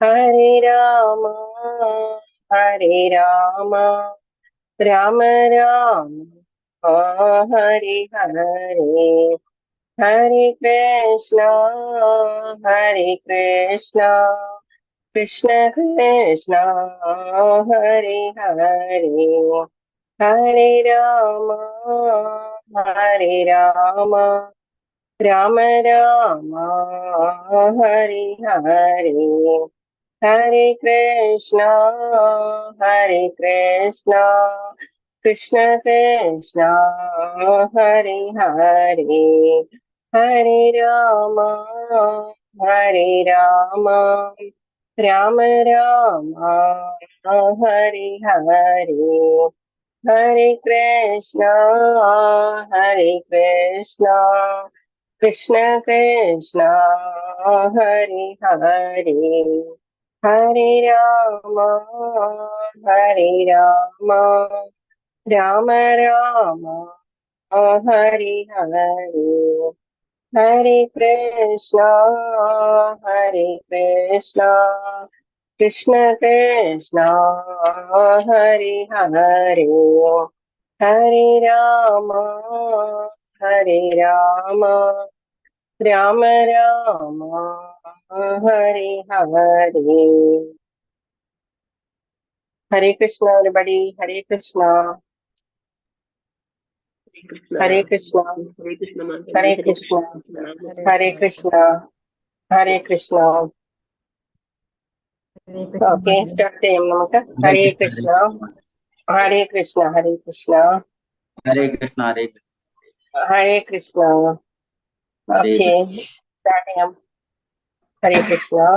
Hare Rama, Hare Rama, Rama Rama, Hare Hare, Hare Krishna, Hare Krishna, Krishna Krishna, Hare Hare, Hare Rama, Hare Rama, Rama Rama, Hare Hare, Hare Krishna, Hare Krishna, Krishna Krishna, Hare Hare, Hare Rama, Hare Rama, Rama Rama, Hare Hare, Hare Krishna, Hare Krishna, Krishna Krishna, Hare Hare, Hare Rama, Hare Rama, Rama Rama, Hare Hare, Hare Krishna, Hare Krishna, Krishna Krishna, Hare Hare, Hare Rama, Hare Rama, Rama Rama, Hare Hare. Hare Krishna, everybody. Hare Krishna. Hare Krishna. Hare Krishna, ma'am. Hare Krishna. Hare Krishna. Hare Krishna. Okay, start ചെയ്യാം നമുക്ക്. Hare Krishna. Hare Krishna. Hare Krishna. Hare Krishna, Hare Krishna. Hare Krishna. Okay, start ചെയ്യാം. Hare Krishna.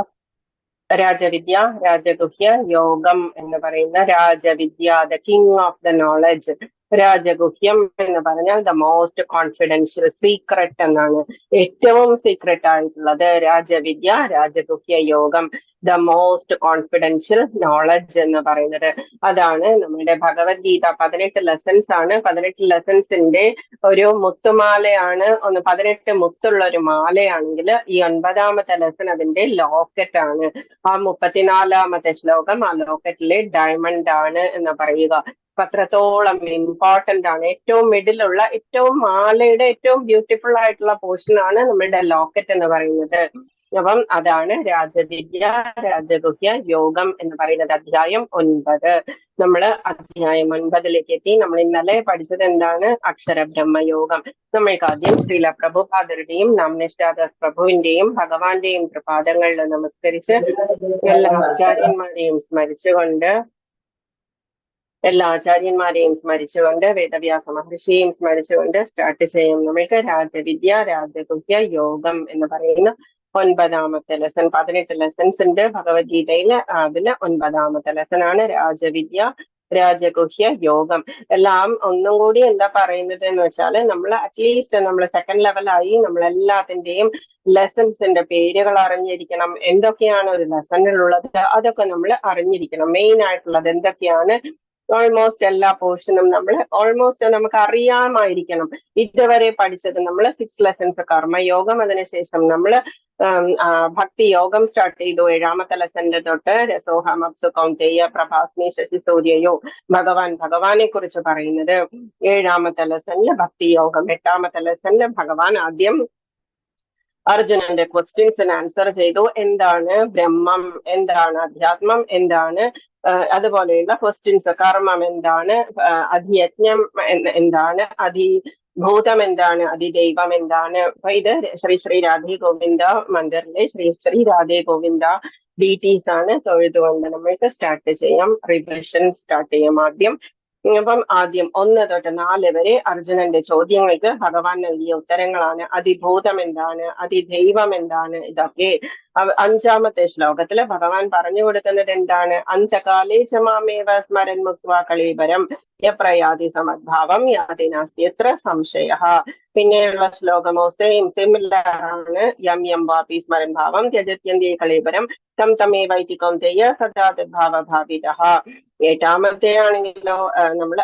രാജവിദ്യ, രാജഗുഹ്യ, യോഗം എന്ന് പറയുന്ന രാജവിദ്യ, the king of the knowledge. രാജഗുഹ്യം എന്ന് പറഞ്ഞാൽ ദ മോസ്റ്റ് കോൺഫിഡൻഷ്യൽ, സീക്രട്ട് എന്നാണ്, ഏറ്റവും സീക്രട്ട് ആയിട്ടുള്ളത്. രാജവിദ്യ, രാജഗുഹ്യ യോഗം, ദ മോസ്റ്റ് കോൺഫിഡൻഷ്യൽ നോളജ് എന്ന് പറയുന്നത്. അതാണ് നമ്മുടെ ഭഗവത്ഗീത. 18 ലെസൺസ് ആണ്. 18 ലെസൺസിന്റെ ഒരു മുത്തുമാലയാണ്. 18 മുത്തുള്ള ഒരു മാലയാണെങ്കിൽ ഈ 9ാമത്തെ ലെസൺ അതിന്റെ ലോക്കറ്റ് ആണ്. ആ 34ാമത്തെ ശ്ലോകം ആ ലോക്കറ്റിലെ ഡയമണ്ട് ആണ് എന്ന് പറയുക. അത്രത്തോളം ഇമ്പോർട്ടന്റ് ആണ്. ഏറ്റവും മിഡിലുള്ള, ഏറ്റവും മാലയുടെ ഏറ്റവും ബ്യൂട്ടിഫുൾ ആയിട്ടുള്ള പോർഷൻ ആണ് നമ്മളുടെ ലോക്കറ്റ് എന്ന് പറയുന്നത്. അപ്പം അതാണ് രാജവിദ്യ, രാജഗുഹ്യ, യോഗം എന്ന് പറയുന്നത്. അധ്യായം 9. നമ്മള് അധ്യായം 9ലേക്ക് എത്തി. നമ്മൾ ഇന്നലെ പഠിച്ചത് എന്താണ്? അക്ഷരബ്രഹ്മയോഗം. നമ്മൾക്ക് ആദ്യം ശ്രീല പ്രഭുപാദരുടെയും നാമനിഷ്ഠാദാസ് പ്രഭുവിന്റെയും ഭഗവാന്റെയും പ്രപാദങ്ങളിൽ നമസ്കരിച്ച് എല്ലാ ആചാര്യന്മാരെയും സ്മരിച്ചുകൊണ്ട് വേദവ്യാസ മഹർഷിയെയും സ്മരിച്ചുകൊണ്ട് സ്റ്റാർട്ട് ചെയ്യും. നമ്മൾക്ക് രാജവിദ്യ, രാജഗുഹ്യ, യോഗം എന്ന് പറയുന്ന 9ാമത്തെ ലെസൺ. 18 ലെസൺസ് ഉണ്ട് ഭഗവത്ഗീതയിൽ. അതില് 9ാമത്തെ ലെസൺ ആണ് രാജവിദ്യ, രാജഗുഹ്യ, യോഗം. എല്ലാം ഒന്നും കൂടി എന്താ പറയുന്നത് എന്ന് വെച്ചാൽ, നമ്മൾ അറ്റ്ലീസ്റ്റ് നമ്മൾ സെക്കൻഡ് ലെവലായി നമ്മളെല്ലാത്തിന്റെയും ലെസൺസിന്റെ പേരുകൾ അറിഞ്ഞിരിക്കണം. എന്തൊക്കെയാണ് ഒരു ലെസണിലുള്ളത് അതൊക്കെ നമ്മൾ അറിഞ്ഞിരിക്കണം. മെയിൻ ആയിട്ടുള്ളത് എന്തൊക്കെയാണ്, ഓൾമോസ്റ്റ് എല്ലാ പോർഷനും നമ്മൾ ഓൾമോസ്റ്റ് നമുക്ക് അറിയാമായിരിക്കണം. ഇതുവരെ പഠിച്ചത് നമ്മൾ 6 ലെസൺസ് കർമ്മയോഗം, അതിനുശേഷം നമ്മൾ ഭക്തി യോഗം സ്റ്റാർട്ട് ചെയ്തു. 7ാമത്തെ ലെസന്റെ തൊട്ട് രസോഹം അപ്സു കൗന്ദേയ പ്രഭാസ്മി ശശി സൂര്യയോ, ഭഗവാനെ കുറിച്ച് പറയുന്നത് 7ാമത്തെ ലെസണില് ഭക്തി യോഗം. 8ാമത്തെ ലെസണില് ഭഗവാൻ ആദ്യം അർജുനന്റെ ക്വസ്റ്റ്യൻസിന് ആൻസർ ചെയ്തു. എന്താണ് ബ്രഹ്മം, എന്താണ് അധ്യാത്മം, എന്താണ് അതുപോലെയുള്ള ക്വസ്റ്റ്യൻസ്. കർമ്മം എന്താണ്, അധിയജ്ഞം എന്താണ്, ഭൂതം എന്താണ്, അതിദൈവം എന്താണ്. അപ്പൊ ഇത് ശ്രീ രാധേ ഗോവിന്ദ മന്ദിറിലെ ശ്രീ രാധേ ഗോവിന്ദ ഡീറ്റീസ് ആണ്. തൊഴുതുകൊണ്ട് നമ്മൾക്ക് സ്റ്റാർട്ട് ചെയ്യാം. റിവിഷൻ സ്റ്റാർട്ട് ചെയ്യാം ആദ്യം. അപ്പം ആദ്യം 1 തൊട്ട് 4 വരെ അർജുനന്റെ ചോദ്യങ്ങൾക്ക് ഭഗവാൻ നൽകിയ ഉത്തരങ്ങളാണ്. അതിഭൂതം എന്താണ്, അതിദൈവം എന്താണ്, ഇതൊക്കെ 5ാമത്തെ ശ്ലോകത്തില് ഭഗവാൻ പറഞ്ഞു കൊടുക്കുന്നത് എന്താണ്? അന്തകാലേ ചമാമേവ സ്മരൻ മുക്വാ കളീബരം യപ്രയാതി സമദ്ഭാവം യാതി നാസ്തി എത്ര സംശയ. പിന്നെയുള്ള ശ്ലോകമോ സിമിലർ ആണ്. യം വാപി സ്മരൻ ഭാവം ത്യജത്യന്തേ കളീബരം തം തമേവൈതി കൗന്ദേയ സദാ തദ്ഭാവഭാവിതഃ. 8ാമത്തെ ആണെങ്കിലോ നമ്മൾ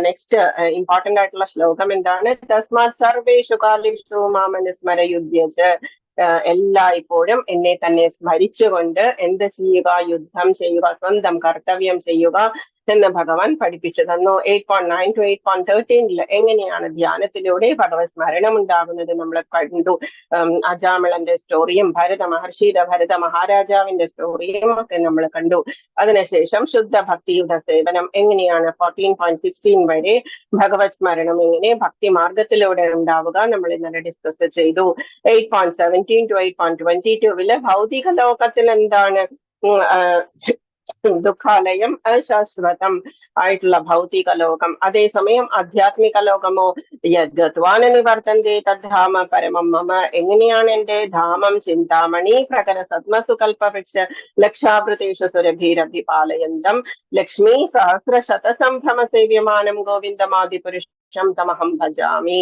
നെക്സ്റ്റ് ഇമ്പോർട്ടന്റ് ആയിട്ടുള്ള ശ്ലോകം എന്താണ്? തസ്മാത് സർവേഷു കാലേഷു മാമനുസ്മര യുധ്യജ എല്ലായ്പ്പോഴും എന്നെ തന്നെ സ്മരിച്ചുകൊണ്ട് എന്ത് ചെയ്യുക? യുദ്ധം ചെയ്യുക, സ്വന്തം കർത്തവ്യം ചെയ്യുക എന്ന് ഭഗവാൻ പഠിപ്പിച്ചു തന്നു. 8.9 to 8.13 എങ്ങനെയാണ് ധ്യാനത്തിലൂടെ ഭഗവത് സ്മരണം ഉണ്ടാകുന്നത് നമ്മൾ കണ്ടു. അജാമിളന്റെ സ്റ്റോറിയും ഭരത മഹാരാജാവിന്റെ സ്റ്റോറിയും ഒക്കെ നമ്മൾ കണ്ടു. അതിനുശേഷം ശുദ്ധ ഭക്തിയുടെ സേവനം എങ്ങനെയാണ് 14.16 വരെ ഭഗവത് സ്മരണം എങ്ങനെ ഭക്തി മാർഗത്തിലൂടെ ഉണ്ടാവുക നമ്മൾ ഇന്നലെ ഡിസ്കസ് ചെയ്തു. 8.17 to 8.22 ഭൗതിക ലോകത്തിൽ എന്താണ് ദുഃഖാലയം, അശാശ്വതം ആയിട്ടുള്ള ഭൗതിക ലോകം. അതേസമയം ആധ്യാത്മിക ലോകമോ യദ്ഗത്വാന നിവർത്തന്തെ തദ്ധാമ പരമം മമ, എങ്ങനെയാണ് എന്റെ ധാമം? ചിന്താമണി പ്രകര സദ്മസുകൽപ വൃക്ഷ ലക്ഷാവൃതേഷു സുരഭീരഭിപാലയന്തം ലക്ഷ്മീ സഹസ്രശത സംഭ്രമ സേവ്യമാനം ഗോവിന്ദമാദിപുരുഷം തമഹം ഭജാമി.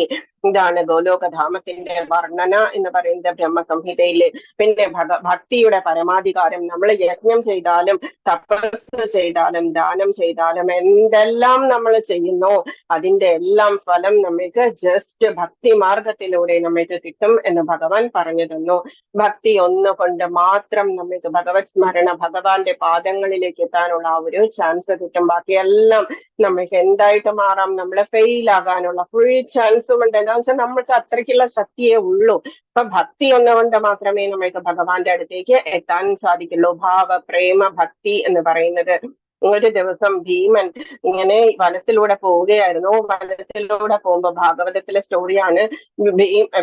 ഇതാണ് ഗോലോകധാമത്തിന്റെ വർണ്ണന എന്ന് പറയുന്നത് ബ്രഹ്മസംഹിതയില്. പിന്നെ ഭക്തിയുടെ പരമാധികാരം, നമ്മൾ യജ്ഞം ചെയ്താലും തപസ് ചെയ്താലും ദാനം ചെയ്താലും എന്തെല്ലാം നമ്മൾ ചെയ്യുന്നു അതിന്റെ എല്ലാം ഫലം നമുക്ക് ജസ്റ്റ് ഭക്തി മാർഗത്തിലൂടെ നമുക്ക് കിട്ടും എന്ന് ഭഗവാൻ പറഞ്ഞു തന്നു. ഭക്തി ഒന്നുകൊണ്ട് മാത്രം നമുക്ക് ഭഗവത് സ്മരണ, ഭഗവാന്റെ പാദങ്ങളിലേക്ക് എത്താനുള്ള ആ ഒരു ചാൻസ് കിട്ടും. ബാക്കിയെല്ലാം നമുക്ക് എന്തായിട്ട് മാറാം? നമ്മൾ ഫെയിൽ ആകാനുള്ള ഫുൾ ചാൻസും ഉണ്ട്. എന്താ വെച്ചാൽ നമ്മൾക്ക് അത്രയ്ക്കുള്ള ശക്തിയേ ഉള്ളൂ. അപ്പൊ ഭക്തി ഒന്നുകൊണ്ട് മാത്രമേ നമുക്ക് ഭഗവാന്റെ അടുത്തേക്ക് എത്താൻ സാധിക്കുള്ളൂ. ഭാവ പ്രേമ ഭക്തി എന്ന് പറയുന്നത്. ഒരു ദിവസം ഭീമൻ ഇങ്ങനെ വനത്തിലൂടെ പോവുകയായിരുന്നു. വനത്തിലൂടെ പോകുമ്പോ ഭാഗവതത്തിലെ സ്റ്റോറിയാണ്.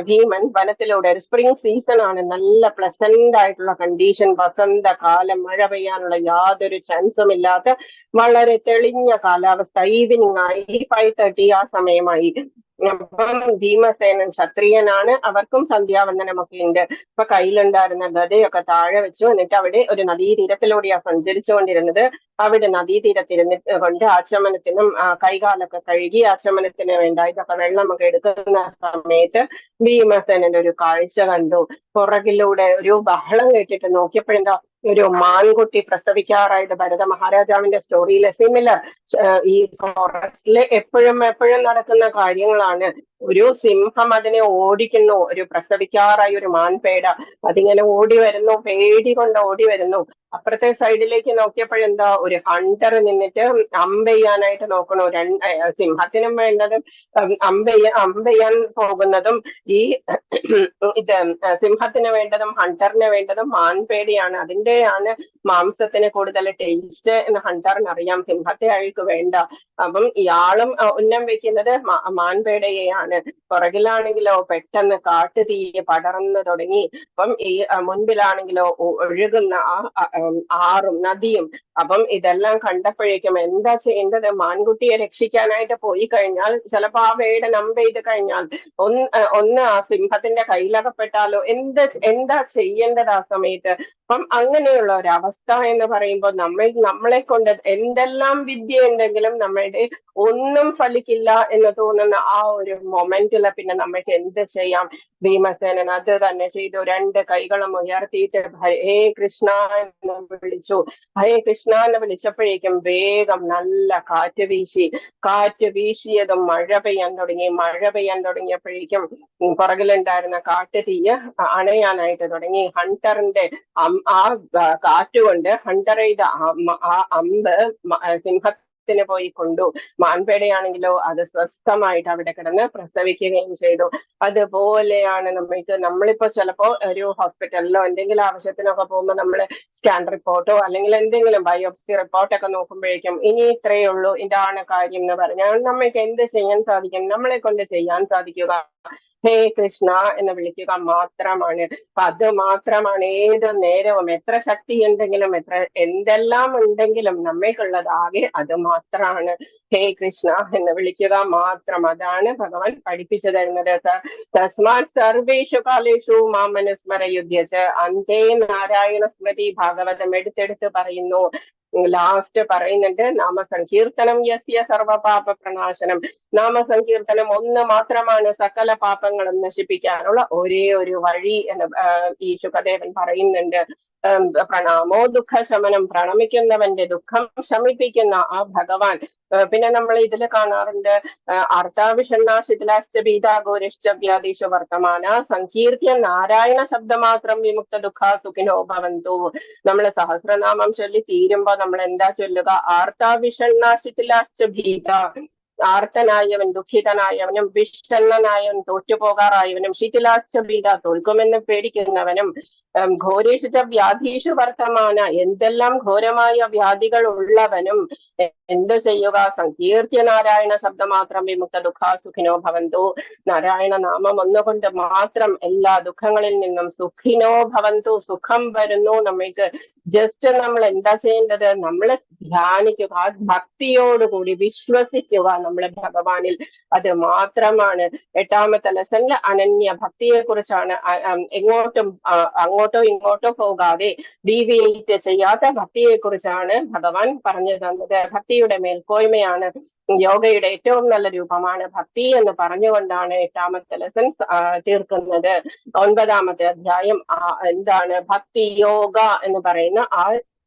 ഭീമൻ വനത്തിലൂടെ, ഒരു സ്പ്രിംഗ് സീസൺ ആണ്, നല്ല പ്ലസന്റ് ആയിട്ടുള്ള കണ്ടീഷൻ, വസന്തകാലം, മഴ പെയ്യാനുള്ള യാതൊരു ചാൻസും ഇല്ലാത്ത വളരെ തെളിഞ്ഞ കാലാവസ്ഥ. ഈവനിങ് ആയി, 5:30 ആ സമയമായി. അപ്പം ഭീമസേനൻ ക്ഷത്രിയനാണ്, അവർക്കും സന്ധ്യാവന്ദനമൊക്കെ ഉണ്ട്. അപ്പൊ കയ്യിലുണ്ടായിരുന്ന ഗതയൊക്കെ താഴെ വെച്ചു. എന്നിട്ട് അവിടെ ഒരു നദീതീരത്തിലൂടെയാണ് സഞ്ചരിച്ചുകൊണ്ടിരുന്നത്. അവിടെ നദീതീരത്തിരുന്നിട്ട് കൊണ്ട് ആചമനത്തിനും കൈകാലൊക്കെ കഴുകി ആചമനത്തിന് വേണ്ട ഇതൊക്കെ വെള്ളമൊക്കെ എടുക്കുന്ന സമയത്ത് ഭീമസേനൻ ഒരു കാഴ്ച കണ്ടു. പുറകിലൂടെ ഒരു ബഹളം കേട്ടിട്ട് നോക്കിയപ്പോഴെന്താ, ഒരു മാൻകുട്ടി പ്രസവിക്കാറായിട്ട് ഭരത മഹാരാജാവിന്റെ സ്റ്റോറിയിലെ സിമിലർ ഈ ഫോറസ്റ്റില് എപ്പോഴും നടക്കുന്ന കാര്യങ്ങളാണ്. ഒരു സിംഹം അതിനെ ഓടിക്കുന്നു, ഒരു പ്രസവിക്കാറായി ഒരു മാൻപേട അതിങ്ങനെ ഓടി വരുന്നു, പേടി കൊണ്ട് ഓടി വരുന്നു. അപ്പുറത്തെ സൈഡിലേക്ക് നോക്കിയപ്പോഴെന്താ, ഒരു ഹണ്ടർ നിന്നിട്ട് അമ്പെയ്യാനായിട്ട് നോക്കണു. സിംഹത്തിനും വേണ്ടതും അമ്പെയ്യാൻ പോകുന്നതും ഈ ഇത് സിംഹത്തിന് വേണ്ടതും ഹണ്ടറിന് വേണ്ടതും മാൻപേടിയാണ്. അതിന്റെയാണ് മാംസത്തിന് കൂടുതൽ ടേസ്റ്റ് എന്ന് ഹണ്ടറിന് അറിയാം, സിംഹത്തെ അയാൾക്ക് വേണ്ട. അപ്പം ഇയാളും ഉന്നം വെക്കുന്നത് മാൻപേടയെയാണ്. പുറകിലാണെങ്കിലോ പെട്ടെന്ന് കാട്ടുതീ പടർന്നു തുടങ്ങി. അപ്പം ഈ മുൻപിലാണെങ്കിലോ ഒഴുകുന്ന ആറും നദിയും. അപ്പം ഇതെല്ലാം കണ്ടപ്പോഴേക്കും എന്താ ചെയ്യേണ്ടത്? മാൻകുട്ടിയെ രക്ഷിക്കാനായിട്ട് പോയി കഴിഞ്ഞാൽ ചിലപ്പോ ആ വേടൻ അമ്പെയ്ത് കഴിഞ്ഞാൽ ഒന്ന് ആ സിംഹത്തിന്റെ കയ്യിലകപ്പെട്ടാലോ, എന്താ ചെയ്യേണ്ടത് ആ സമയത്ത്? അപ്പം അങ്ങനെയുള്ള ഒരവസ്ഥ എന്ന് പറയുമ്പോൾ നമ്മളെ കൊണ്ട് എന്തെല്ലാം വിദ്യ ഉണ്ടെങ്കിലും നമ്മളുടെ ഒന്നും ഫലിക്കില്ല എന്ന് തോന്നുന്ന ആ ഒരു മൊമെന്റില് പിന്നെ നമ്മൾക്ക് എന്ത് ചെയ്യാം? ഭീമസേനൻ അത് തന്നെ ചെയ്തു. 2 കൈകളും ഉയർത്തിയിട്ട് ഹരേ കൃഷ്ണ എന്ന് വിളിച്ചു. ഹരേ കൃഷ്ണ എന്ന് വിളിച്ചപ്പോഴേക്കും വേഗം നല്ല കാറ്റ് വീശിയതും മഴ പെയ്യാൻ തുടങ്ങിയപ്പോഴേക്കും പുറകിലുണ്ടായിരുന്ന കാട്ടുതീയ് അണയാനായിട്ട് തുടങ്ങി. ഹണ്ടറിന്റെ ആ കാറ്റുകൊണ്ട് ഹണ്ടർ ചെയ്ത ആ അമ്പ് സിംഹത്തിന് പോയി കൊണ്ടു. മാൻപേടയാണെങ്കിലോ അത് സ്വസ്ഥമായിട്ട് അവിടെ കിടന്ന് പ്രസവിക്കുകയും ചെയ്തു. അതുപോലെയാണ് നമ്മളിപ്പോ ചിലപ്പോ ഒരു ഹോസ്പിറ്റലിലോ എന്തെങ്കിലും ആവശ്യത്തിനൊക്കെ പോകുമ്പോൾ നമ്മൾ സ്കാൻ റിപ്പോർട്ടോ അല്ലെങ്കിൽ എന്തെങ്കിലും ബയോപ്സി റിപ്പോർട്ടൊക്കെ നോക്കുമ്പോഴേക്കും ഇനി ഇത്രയേ ഉള്ളൂ, ഇതാണ് കാര്യം എന്ന് പറഞ്ഞാൽ നമ്മൾക്ക് എന്ത് ചെയ്യാൻ സാധിക്കും? നമ്മളെ കൊണ്ട് ചെയ്യാൻ സാധിക്കുക ഹേ കൃഷ്ണ എന്ന് വിളിക്കുക മാത്രമാണ്. അപ്പൊ അത് മാത്രമാണ് ഏത് നേരവും, എത്ര ശക്തി ഉണ്ടെങ്കിലും എന്തെല്ലാം ഉണ്ടെങ്കിലും നമ്മൾക്കുള്ളത് ആകെ അത് മാത്രമാണ്. ഹേ കൃഷ്ണ എന്ന് വിളിക്കുക മാത്രം. അതാണ് ഭഗവാൻ പഠിപ്പിച്ചു തരുന്നത്. തസ്മാത് സർവേഷു കാലേഷു മാമനുസ്മര യുദ്ധ്യച്ച് അന്തേ നാരായണ സ്മൃതി. ഭാഗവതം എടുത്തെടുത്ത് പറയുന്നു. ലാസ്റ്റ് പറയുന്നുണ്ട്, നാമസങ്കീർത്തനം യസ്യ സർവപാപ പ്രണാശനം. നാമസങ്കീർത്തനം ഒന്ന് മാത്രമാണ് സകല പാപങ്ങളും നശിപ്പിക്കാനുള്ള ഒരേ ഒരു വഴി എന്ന് ഈ ശുകദേവൻ പറയുന്നുണ്ട്. പ്രണാമോ ദുഃഖ ശമനം. പ്രണമിക്കുന്നവന്റെ ദുഃഖം ശമിപ്പിക്കുന്ന ആ ഭഗവാൻ പിന്നെ നമ്മൾ ഇതിൽ കാണാറുണ്ട് അർത്ഥാവിഷണ്ണാശിഥിലാശ്ച ഭീതാഘോരിശ്ച വ്യാധീഷു വർത്തമാന സങ്കീർത്തിയ നാരായണ ശബ്ദമാത്രം വിമുക്ത ദുഃഖ സുഖിനോ ഭവന്തു. നമ്മൾ സഹസ്രനാമം ചൊല്ലി തീരുമ്പോ നമ്മൾ എന്താ ചൊല്ലുക? ആർത്താവിഷണ്ണാശിഥിലാശ്ച ഭീത, ആർത്തനായവൻ, ദുഃഖിതനായവനും, വിഷണ്ണനായവൻ, തോറ്റുപോകാറായവനും, ശിഥിലാശ്ച ഭീത, തോൽക്കുമെന്ന് പേടിക്കുന്നവനും, ഘോരേഷുച വ്യാധീഷു വർത്തമാന, എന്തെല്ലാം ഘോരമായ വ്യാധികൾ ഉള്ളവനും എന്തു ചെയ്യുക? സങ്കീർത്തിയ നാരായണ ശബ്ദമാത്രം വിമുക്ത ദുഃഖാസുഖിനോ ഭവന്തു. നാരായണ നാമം ഒന്നുകൊണ്ട് മാത്രം എല്ലാ ദുഃഖങ്ങളിൽ നിന്നും സുഖിനോ ഭവന്തു, സുഖം വരുന്നു. നമ്മൾക്ക് ജസ്റ്റ് നമ്മൾ എന്താ ചെയ്യേണ്ടത്? നമ്മൾ ധ്യാനിക്കുക, ഭക്തിയോടുകൂടി വിശ്വസിക്കുക നമ്മളെ ഭഗവാനിൽ. അത് മാത്രമാണ്. 8ാമത്തെ ലെസണിൽ അനന്യ ഭക്തിയെ കുറിച്ചാണ്. അങ്ങോട്ടോ ഇങ്ങോട്ടോ പോകാതെ ഡീവിയേറ്റ് ചെയ്യാത്ത ഭക്തിയെ കുറിച്ചാണ് ഭഗവാൻ പറഞ്ഞു തന്നത്. ഭക്തിയുടെ മേൽക്കോയ്മയാണ്, യോഗയുടെ ഏറ്റവും നല്ല രൂപമാണ് ഭക്തി എന്ന് പറഞ്ഞുകൊണ്ടാണ് 8ാമത്തെ ലെസൺ തീർക്കുന്നത്. 9ാമത്തെ അധ്യായം എന്താണ്? ഭക്തി യോഗ എന്ന് പറയുന്ന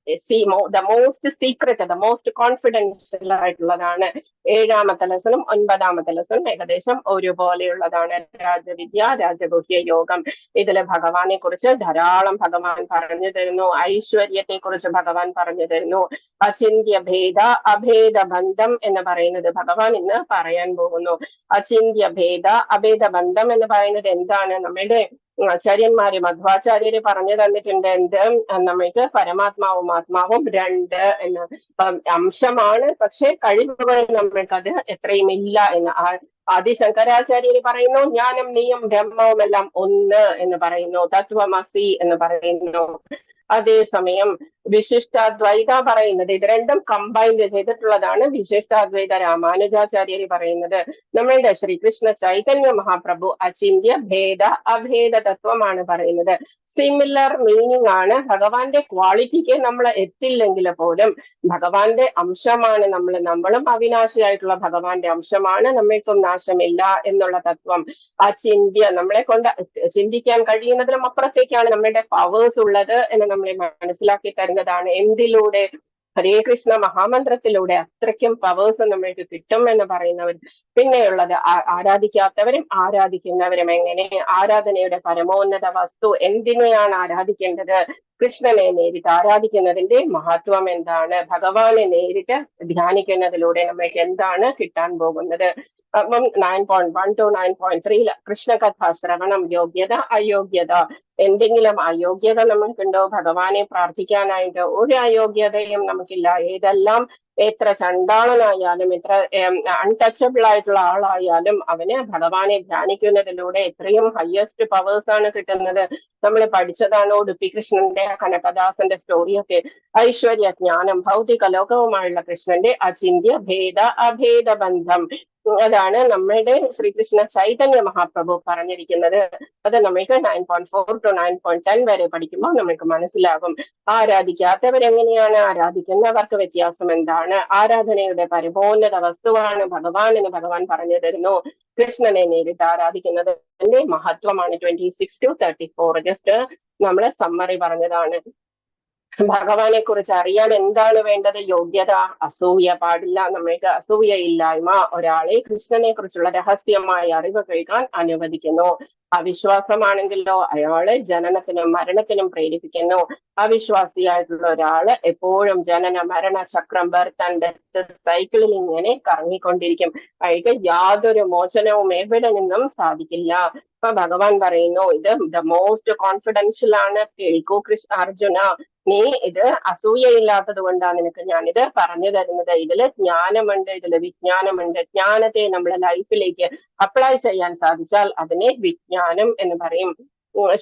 the most secret, the most confidential ആയിട്ടുള്ളതാണ്. 7ാമത്തെ ലെസണും 9ാമത്തെ ലെസണും ഏകദേശം ഒരുപോലെയുള്ളതാണ്. രാജവിദ്യ, രാജഗുഹ്യ യോഗം. ഇതില് ഭഗവാനെ കുറിച്ച് ധാരാളം ഭഗവാൻ പറഞ്ഞു തരുന്നു. ഐശ്വര്യത്തെ കുറിച്ച് ഭഗവാൻ പറഞ്ഞു തരുന്നു. അചിന്യ ഭേദ അഭേദ ബന്ധം എന്ന് പറയുന്നത് ഭഗവാൻ ഇന്ന് പറയാൻ പോകുന്നു. അചിന്യ ഭേദ അഭേദ ബന്ധം എന്ന് പറയുന്നത് എന്താണ്? നമ്മുടെ ആചാര്യന്മാര്, മധ്വാചാര്യര് പറഞ്ഞു തന്നിട്ടുണ്ട്. എന്ത്? നമ്മൾക്ക് പരമാത്മാവും ആത്മാവും രണ്ട് എന്ന അംശമാണ്, പക്ഷെ കഴിവുകൾ നമ്മൾക്കത് എത്രയും ഇല്ല എന്ന്. ആദിശങ്കരാചാര്യര് പറയുന്നു ജ്ഞാനം നീയും ബ്രഹ്മവും എല്ലാം ഒന്ന് എന്ന് പറയുന്നു, തത്വമസി എന്ന് പറയുന്നു. അതേസമയം വിശിഷ്ടാദ്വൈത പറയുന്നത് ഇത് രണ്ടും കമ്പൈൻഡ് ചെയ്തിട്ടുള്ളതാണ്. വിശിഷ്ടാദ്വൈത രാമാനുജാചാര്യര് പറയുന്നത് നമ്മളുടെ ശ്രീകൃഷ്ണ ചൈതന്യ മഹാപ്രഭു അചിന്യ ഭേദ അഭേദ തത്വമാണ് പറയുന്നത്. സിമിലർ മീനിങ് ആണ്. ഭഗവാന്റെ ക്വാളിറ്റിക്ക് നമ്മൾ എത്തില്ലെങ്കിൽ പോലും ഭഗവാന്റെ അംശമാണ് നമ്മളും അവിനാശിയായിട്ടുള്ള ഭഗവാന്റെ അംശമാണ്, നമ്മൾക്കും നാശമില്ല എന്നുള്ള തത്വം. അചിന്യ, നമ്മളെ കൊണ്ട് ചിന്തിക്കാൻ കഴിയുന്നതിനും അപ്പുറത്തേക്കാണ് നമ്മളുടെ പവേഴ്സ് ഉള്ളത് എന്ന് നമ്മളെ മനസ്സിലാക്കി തരുന്നതാണ്. എന്തിലൂടെ? ഹരേ കൃഷ്ണ മഹാമന്ത്രത്തിലൂടെ അത്രയ്ക്കും പവേഴ്സ് നമ്മൾക്ക് കിട്ടും എന്ന് പറയുന്നവർ. പിന്നെയുള്ളത് ആരാധിക്കാത്തവരും ആരാധിക്കുന്നവരും എങ്ങനെ? ആരാധനയുടെ പരമോന്നത വസ്തു, എന്തിനെയാണ് ആരാധിക്കേണ്ടത്? കൃഷ്ണനെ നേരിട്ട് ആരാധിക്കുന്നതിന്റെ മഹത്വം എന്താണ്? ഭഗവാനെ നേരിട്ട് ധ്യാനിക്കുന്നതിലൂടെ നമ്മൾക്ക് എന്താണ് കിട്ടാൻ പോകുന്നത്? അപ്പം 9.1 to 9.3 കൃഷ്ണകഥാ ശ്രവണം, യോഗ്യത അയോഗ്യത. എന്തെങ്കിലും അയോഗ്യത നമുക്കുണ്ടോ ഭഗവാനെ പ്രാർത്ഥിക്കാനായിട്ട്? ഒരു അയോഗ്യതയും നമുക്കില്ല. ഏതെല്ലാം എത്ര ചണ്ടാളനായാലും എത്ര അൺടച്ചബിൾ ആയിട്ടുള്ള ആളായാലും അവന് ഭഗവാനെ ധ്യാനിക്കുന്നതിലൂടെ എത്രയും ഹയസ്റ്റ് പവേഴ്സ് ആണ് കിട്ടുന്നത്. നമ്മൾ പഠിച്ചതാണ് ഉടുപ്പി കൃഷ്ണന്റെ, കനകദാസന്റെ സ്റ്റോറിയൊക്കെ. ഐശ്വര്യ, ജ്ഞാനം, ഭൗതിക ലോകവുമായുള്ള കൃഷ്ണന്റെ അചിന്യ ഭേദ അഭേദ ബന്ധം, അതാണ് നമ്മളുടെ ശ്രീകൃഷ്ണ ചൈതന്യ മഹാപ്രഭു പറഞ്ഞിരിക്കുന്നത്. അത് നമുക്ക് 9.4 to 9.10 വരെ പഠിക്കുമ്പോൾ നമുക്ക് മനസ്സിലാകും. ആരാധിക്കാത്തവരെങ്ങനെയാണ്? ആരാധിക്കുന്നവർക്ക് വ്യത്യാസം എന്താണ്? ആരാധനയുടെ പരമോന്നത വസ്തുവാണ് ഭഗവാൻ എന്ന് ഭഗവാൻ പറഞ്ഞു തരുന്നു. കൃഷ്ണനെ നേരിട്ട് ആരാധിക്കുന്നതിന്റെ മഹത്വമാണ് 26 to 34. ജസ്റ്റ് നമ്മളെ സമ്മറി പറഞ്ഞതാണ്. ഭഗവാനെ കുറിച്ച് അറിയാൻ എന്താണ് വേണ്ടത്? യോഗ്യത. അസൂയ പാടില്ല. നമ്മൾക്ക് അസൂയയില്ലായ്മ ഒരാളെ കൃഷ്ണനെ കുറിച്ചുള്ള രഹസ്യമായ അറിവ് കേൾക്കാൻ അനുവദിക്കുന്നു. അവിശ്വാസമാണെങ്കിലോ അയാളെ ജനനത്തിനും മരണത്തിനും പ്രേരിപ്പിക്കുന്നു. അവിശ്വാസിയായിട്ടുള്ള ഒരാള് എപ്പോഴും ജനന മരണ ചക്രം, ബർത്ത് ആൻഡ് ഡെത്ത് സൈക്കിളിൽ ഇങ്ങനെ കറങ്ങിക്കൊണ്ടിരിക്കും. അയാൾക്ക് യാതൊരു മോചനവും എവിടെ നിന്നും സാധിക്കില്ല. അപ്പൊ ഭഗവാൻ പറയുന്നു ഇത് ദ മോസ്റ്റ് കോൺഫിഡൻഷ്യൽ ആണ്. കേൾക്കൂ അർജുന, നീ ഇത് അസൂയയില്ലാത്തത് കൊണ്ടാണ് നിനക്ക് ഞാനിത് പറഞ്ഞു തരുന്നത്. ഇതില് ജ്ഞാനമുണ്ട്, ഇതില് വിജ്ഞാനമുണ്ട്. ജ്ഞാനത്തെ നമ്മുടെ ലൈഫിലേക്ക് അപ്ലൈ ചെയ്യാൻ സാധിച്ചാൽ അതിനെ വിജ്ഞാനം എന്ന് പറയും.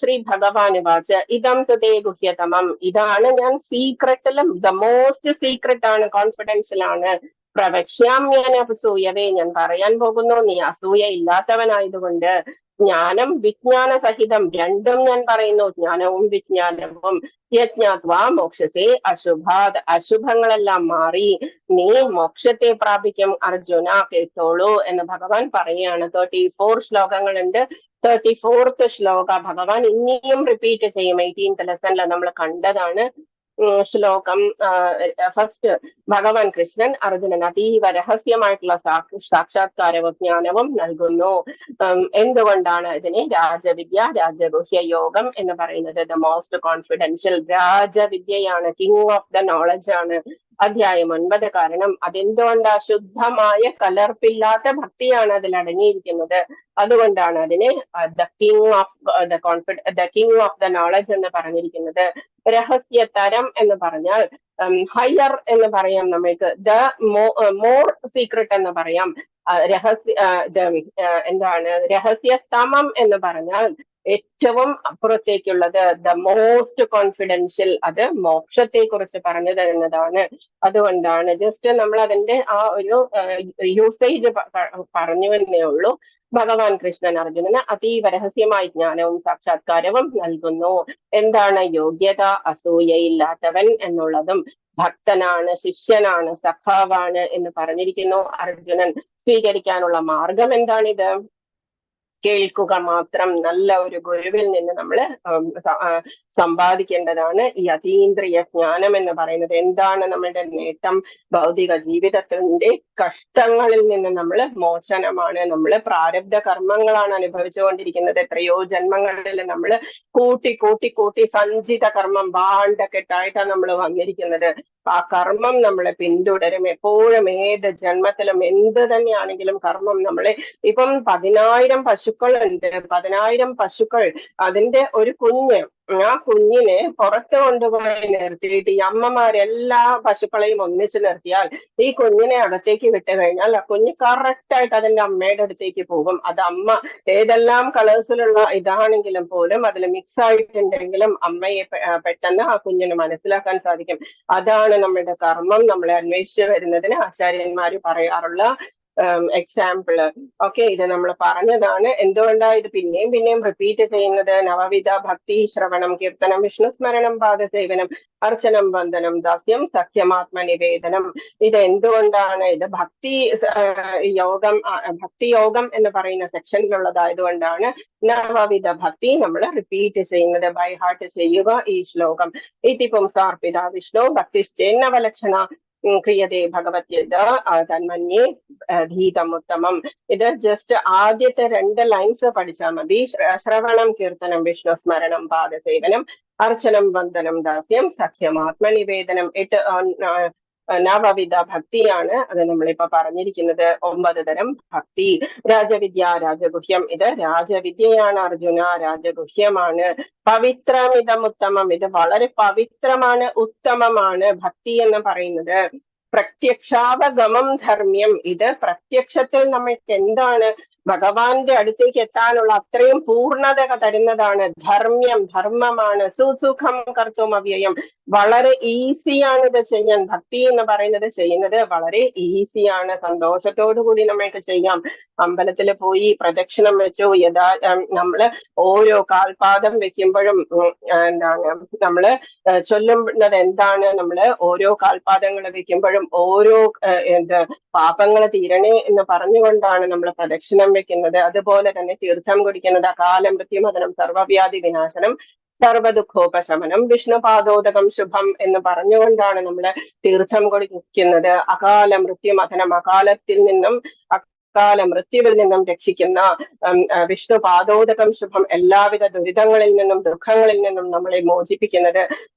ശ്രീ ഭഗവാൻ വാച്ച് ഇതം തുതേ ഗുഹ്യതമം, ഇതാണ് ഞാൻ സീക്രട്ടിലും ദ മോസ്റ്റ് സീക്രട്ട് ആണ്, കോൺഫിഡൻഷ്യൽ ആണ്. പ്രവക്ഷ്യാമ്യന അസൂയവേ, ഞാൻ പറയാൻ പോകുന്നു നീ അസൂയ ഇല്ലാത്തവനായതുകൊണ്ട്. ജ്ഞാനം വിജ്ഞാന സഹിതം, രണ്ടും ഞാൻ പറയുന്നു, ജ്ഞാനവും വിജ്ഞാനവും. യജ്ഞാത്വാ മോക്ഷസേ അശുഭാത്, അശുഭങ്ങളെല്ലാം മാറി നീ മോക്ഷത്തെ പ്രാപിക്കും അർജുന, കേട്ടോളൂ എന്ന് ഭഗവാൻ പറയുകയാണ്. 34 ശ്ലോകങ്ങളുണ്ട്. 34th ശ്ലോക ഭഗവാൻ ഇനിയും റിപ്പീറ്റ് ചെയ്യും. 18th ലെസണിൽ നമ്മൾ കണ്ടതാണ്. ശ്ലോകം ഫസ്റ്റ് ഭഗവാൻ കൃഷ്ണൻ അർജുനൻ അതീവ രഹസ്യമായിട്ടുള്ള സാക്ഷാത്കാരവും ജ്ഞാനവും നൽകുന്നു. എന്തുകൊണ്ടാണ് ഇതിനെ രാജവിദ്യ രാജഗുഹ്യ യോഗം എന്ന് പറയുന്നത്? ദ മോസ്റ്റ് കോൺഫിഡൻഷ്യൽ രാജവിദ്യയാണ്, കിങ് ഓഫ് ദ നോളജ് ആണ്. അധ്യായം 9. കാരണം അതെന്തുകൊണ്ടാ? ശുദ്ധമായ കലർപ്പില്ലാത്ത ഭക്തിയാണ് അതിൽ അടങ്ങിയിരിക്കുന്നത്. അതുകൊണ്ടാണ് അതിനെ the king of the knowledge എന്ന് പറഞ്ഞിരിക്കുന്നത്. രഹസ്യ തരം എന്ന് പറഞ്ഞാൽ ഹയർ എന്ന് പറയാം, നമ്മൾക്ക് ദ മോർ സീക്രട്ട് എന്ന് പറയാം. എന്താണ് രഹസ്യതമം എന്ന് പറഞ്ഞാൽ ഏറ്റവും അപ്പുറത്തേക്കുള്ളത്, ദ മോസ്റ്റ് കോൺഫിഡൻഷ്യൽ, അത് മോക്ഷത്തെ കുറിച്ച് പറഞ്ഞു തരുന്നതാണ്. അതുകൊണ്ടാണ് ജസ്റ്റ് നമ്മൾ അതിന്റെ ആ ഒരു യൂസേജ് പറഞ്ഞു എന്നേ ഉള്ളൂ. ഭഗവാൻ കൃഷ്ണൻ അർജുനന് അതീവ രഹസ്യമായി ജ്ഞാനവും സാക്ഷാത്കാരവും നൽകുന്നു. എന്താണ് യോഗ്യത? അസൂയയില്ലാത്തവൻ എന്നുള്ളതും ഭക്തനാണ്, ശിഷ്യനാണ്, സഖാവാണ് എന്ന് പറഞ്ഞിരിക്കുന്നു. അർജുനൻ സ്വീകരിക്കാനുള്ള മാർഗം എന്താണിത്? കേൾക്കുക മാത്രം. നല്ല ഒരു ഗുരുവിൽ നിന്ന് നമ്മൾ സമ്പാദിക്കേണ്ടതാണ് ഈ അതീന്ദ്രിയ ജ്ഞാനം എന്ന് പറയുന്നത്. എന്താണ് നമ്മളുടെ നേട്ടം? ഭൗതിക ജീവിതത്തിന്റെ കഷ്ടങ്ങളിൽ നിന്ന് നമ്മൾ മോചനമാണ്. നമ്മൾ പ്രാരബ്ധ കർമ്മങ്ങളാണ് അനുഭവിച്ചുകൊണ്ടിരിക്കുന്നത്. എത്രയോ ജന്മങ്ങളിൽ നമ്മൾ കൂട്ടി കൂട്ടി കൂട്ടി സഞ്ചിത കർമ്മം ഭാണ്ഡക്കെട്ടായിട്ടാണ് നമ്മൾ വന്നിരിക്കുന്നത്. ആ കർമ്മം നമ്മളെ പിന്തുടരും എപ്പോഴും. ഏത് ജന്മത്തിലും എന്ത് തന്നെയാണെങ്കിലും കർമ്മം നമ്മളെ. ഇപ്പം 10,000 പശുക്കളുണ്ട്. 10,000 പശുക്കൾ, അതിന്റെ ഒരു കുഞ്ഞ്, ആ കുഞ്ഞിനെ പുറത്ത് കൊണ്ടുപോയി നിർത്തിയിട്ട് ഈ അമ്മമാരെല്ലാ പശുക്കളെയും ഒന്നിച്ചു നിർത്തിയാൽ ഈ കുഞ്ഞിനെ അകത്തേക്ക് വിട്ടു കഴിഞ്ഞാൽ ആ കുഞ്ഞ് കറക്റ്റ് ആയിട്ട് അതിന്റെ അമ്മയുടെ അടുത്തേക്ക് പോകും. അത് അമ്മ ഏതെല്ലാം കളേഴ്സിലുള്ള ഇതാണെങ്കിലും പോലും അതിൽ മിക്സ് ആയിട്ടുണ്ടെങ്കിലും അമ്മയെ പെട്ടെന്ന് ആ കുഞ്ഞിന് മനസ്സിലാക്കാൻ സാധിക്കും. അതാണ് നമ്മുടെ കർമ്മം നമ്മളെ അന്വേഷിച്ച് വരുന്നതിന് ആചാര്യന്മാര് പറയാറുള്ള എക്സാമ്പിള്. ഓക്കെ, ഇത് നമ്മൾ പറഞ്ഞതാണ്. എന്തുകൊണ്ടാണ് ഇത് പിന്നെയും പിന്നെയും റിപ്പീറ്റ് ചെയ്യുന്നത്? നവവിധ ഭക്തി, ശ്രവണം, കീർത്തനം, വിഷ്ണു സ്മരണം, പാദസേവനം, അർച്ചനം, വന്ദനം, ദാസ്യം, സഖ്യമാത്മനിവേദനം. ഇത് എന്തുകൊണ്ടാണ്? ഇത് ഭക്തി യോഗം എന്ന് പറയുന്ന സെക്ഷനിലുള്ളതായതുകൊണ്ടാണ് നവവിധ ഭക്തി നമ്മൾ റിപ്പീറ്റ് ചെയ്യുന്നത്. ബൈ ഹാർട്ട് ചെയ്യുക ഈ ശ്ലോകം. ഇതി പുംസാർപ്പിത വിഷ്ണു ഭക്തിശ്ചേന്നവലക്ഷണ ക്രിയതേ ഭഗവത്യത തന്മന്യേ ധീതമുത്തമം. ഇത് ജസ്റ്റ് ആദ്യത്തെ 2 ലൈൻസ് പഠിച്ചാൽ മതി. ശ്രവണം, കീർത്തനം, വിഷ്ണു സ്മരണം, പാദസേവനം, അർച്ചനം, വന്ദനം, ദാസ്യം, സഖ്യം, ആത്മനിവേദനം. 8 നവവിധ ഭക്തിയാണ് അത് നമ്മളിപ്പോ പറഞ്ഞിരിക്കുന്നത്. 9 തരം ഭക്തി. രാജവിദ്യ രാജഗുഹ്യം, ഇത് രാജവിദ്യയാണ് അർജുന, രാജഗുഹ്യമാണ്. പവിത്രമിതമുത്തമം, ഇത് വളരെ പവിത്രമാണ്, ഉത്തമമാണ്. ഭക്തി എന്ന് പറയുന്നത് പ്രത്യക്ഷാവഗമം ധർമ്മ്യം, ഇത് പ്രത്യക്ഷത്തിൽ നമ്മൾക്ക് എന്താണ് ഭഗവാന്റെ അടുത്തേക്ക് എത്താനുള്ള അത്രയും പൂർണ്ണത തരുന്നതാണ്. ധർമ്മ്യം, ധർമ്മമാണ്. സുസുഖം കർത്തും അവ്യയം, വളരെ ഈസിയാണ് ഇത് ചെയ്യാൻ. ഭക്തി എന്ന് ചെയ്യുന്നത് വളരെ ഈസിയാണ്. സന്തോഷത്തോടു കൂടി നമ്മൾക്ക് ചെയ്യാം. അമ്പലത്തിൽ പോയി പ്രദക്ഷിണം വെച്ചു, നമ്മള് ഓരോ കാൽപാദം വെക്കുമ്പോഴും എന്താണ് നമ്മള് ചൊല്ലുന്നത് എന്താണ്? നമ്മള് ഓരോ കാൽപാദങ്ങൾ വെക്കുമ്പോഴും ഓരോ പാപങ്ങൾ തീരണേ എന്ന് പറഞ്ഞുകൊണ്ടാണ് നമ്മൾ പ്രദക്ഷിണം വെക്കുന്നത്. അതുപോലെ തന്നെ തീർത്ഥം കുടിക്കുന്നത് അകാല മൃത്യുമതനം സർവവ്യാധി വിനാശനം സർവദുഃഖോപശമനം വിഷ്ണു പാദോദകം ശുഭം എന്ന് പറഞ്ഞുകൊണ്ടാണ് നമ്മൾ തീർത്ഥം കുടിക്കുന്നത്. അകാല മൃത്യുമതനം, അകാലത്തിൽ നിന്നും കാല മൃത്യുവിൽ നിന്നും രക്ഷിക്കുന്ന വിഷ്ണു പാദോദകം ശുഭം, എല്ലാവിധ ദുരിതങ്ങളിൽ നിന്നും ദുഃഖങ്ങളിൽ നിന്നും നമ്മളെ മോചിപ്പിക്കുന്നത്.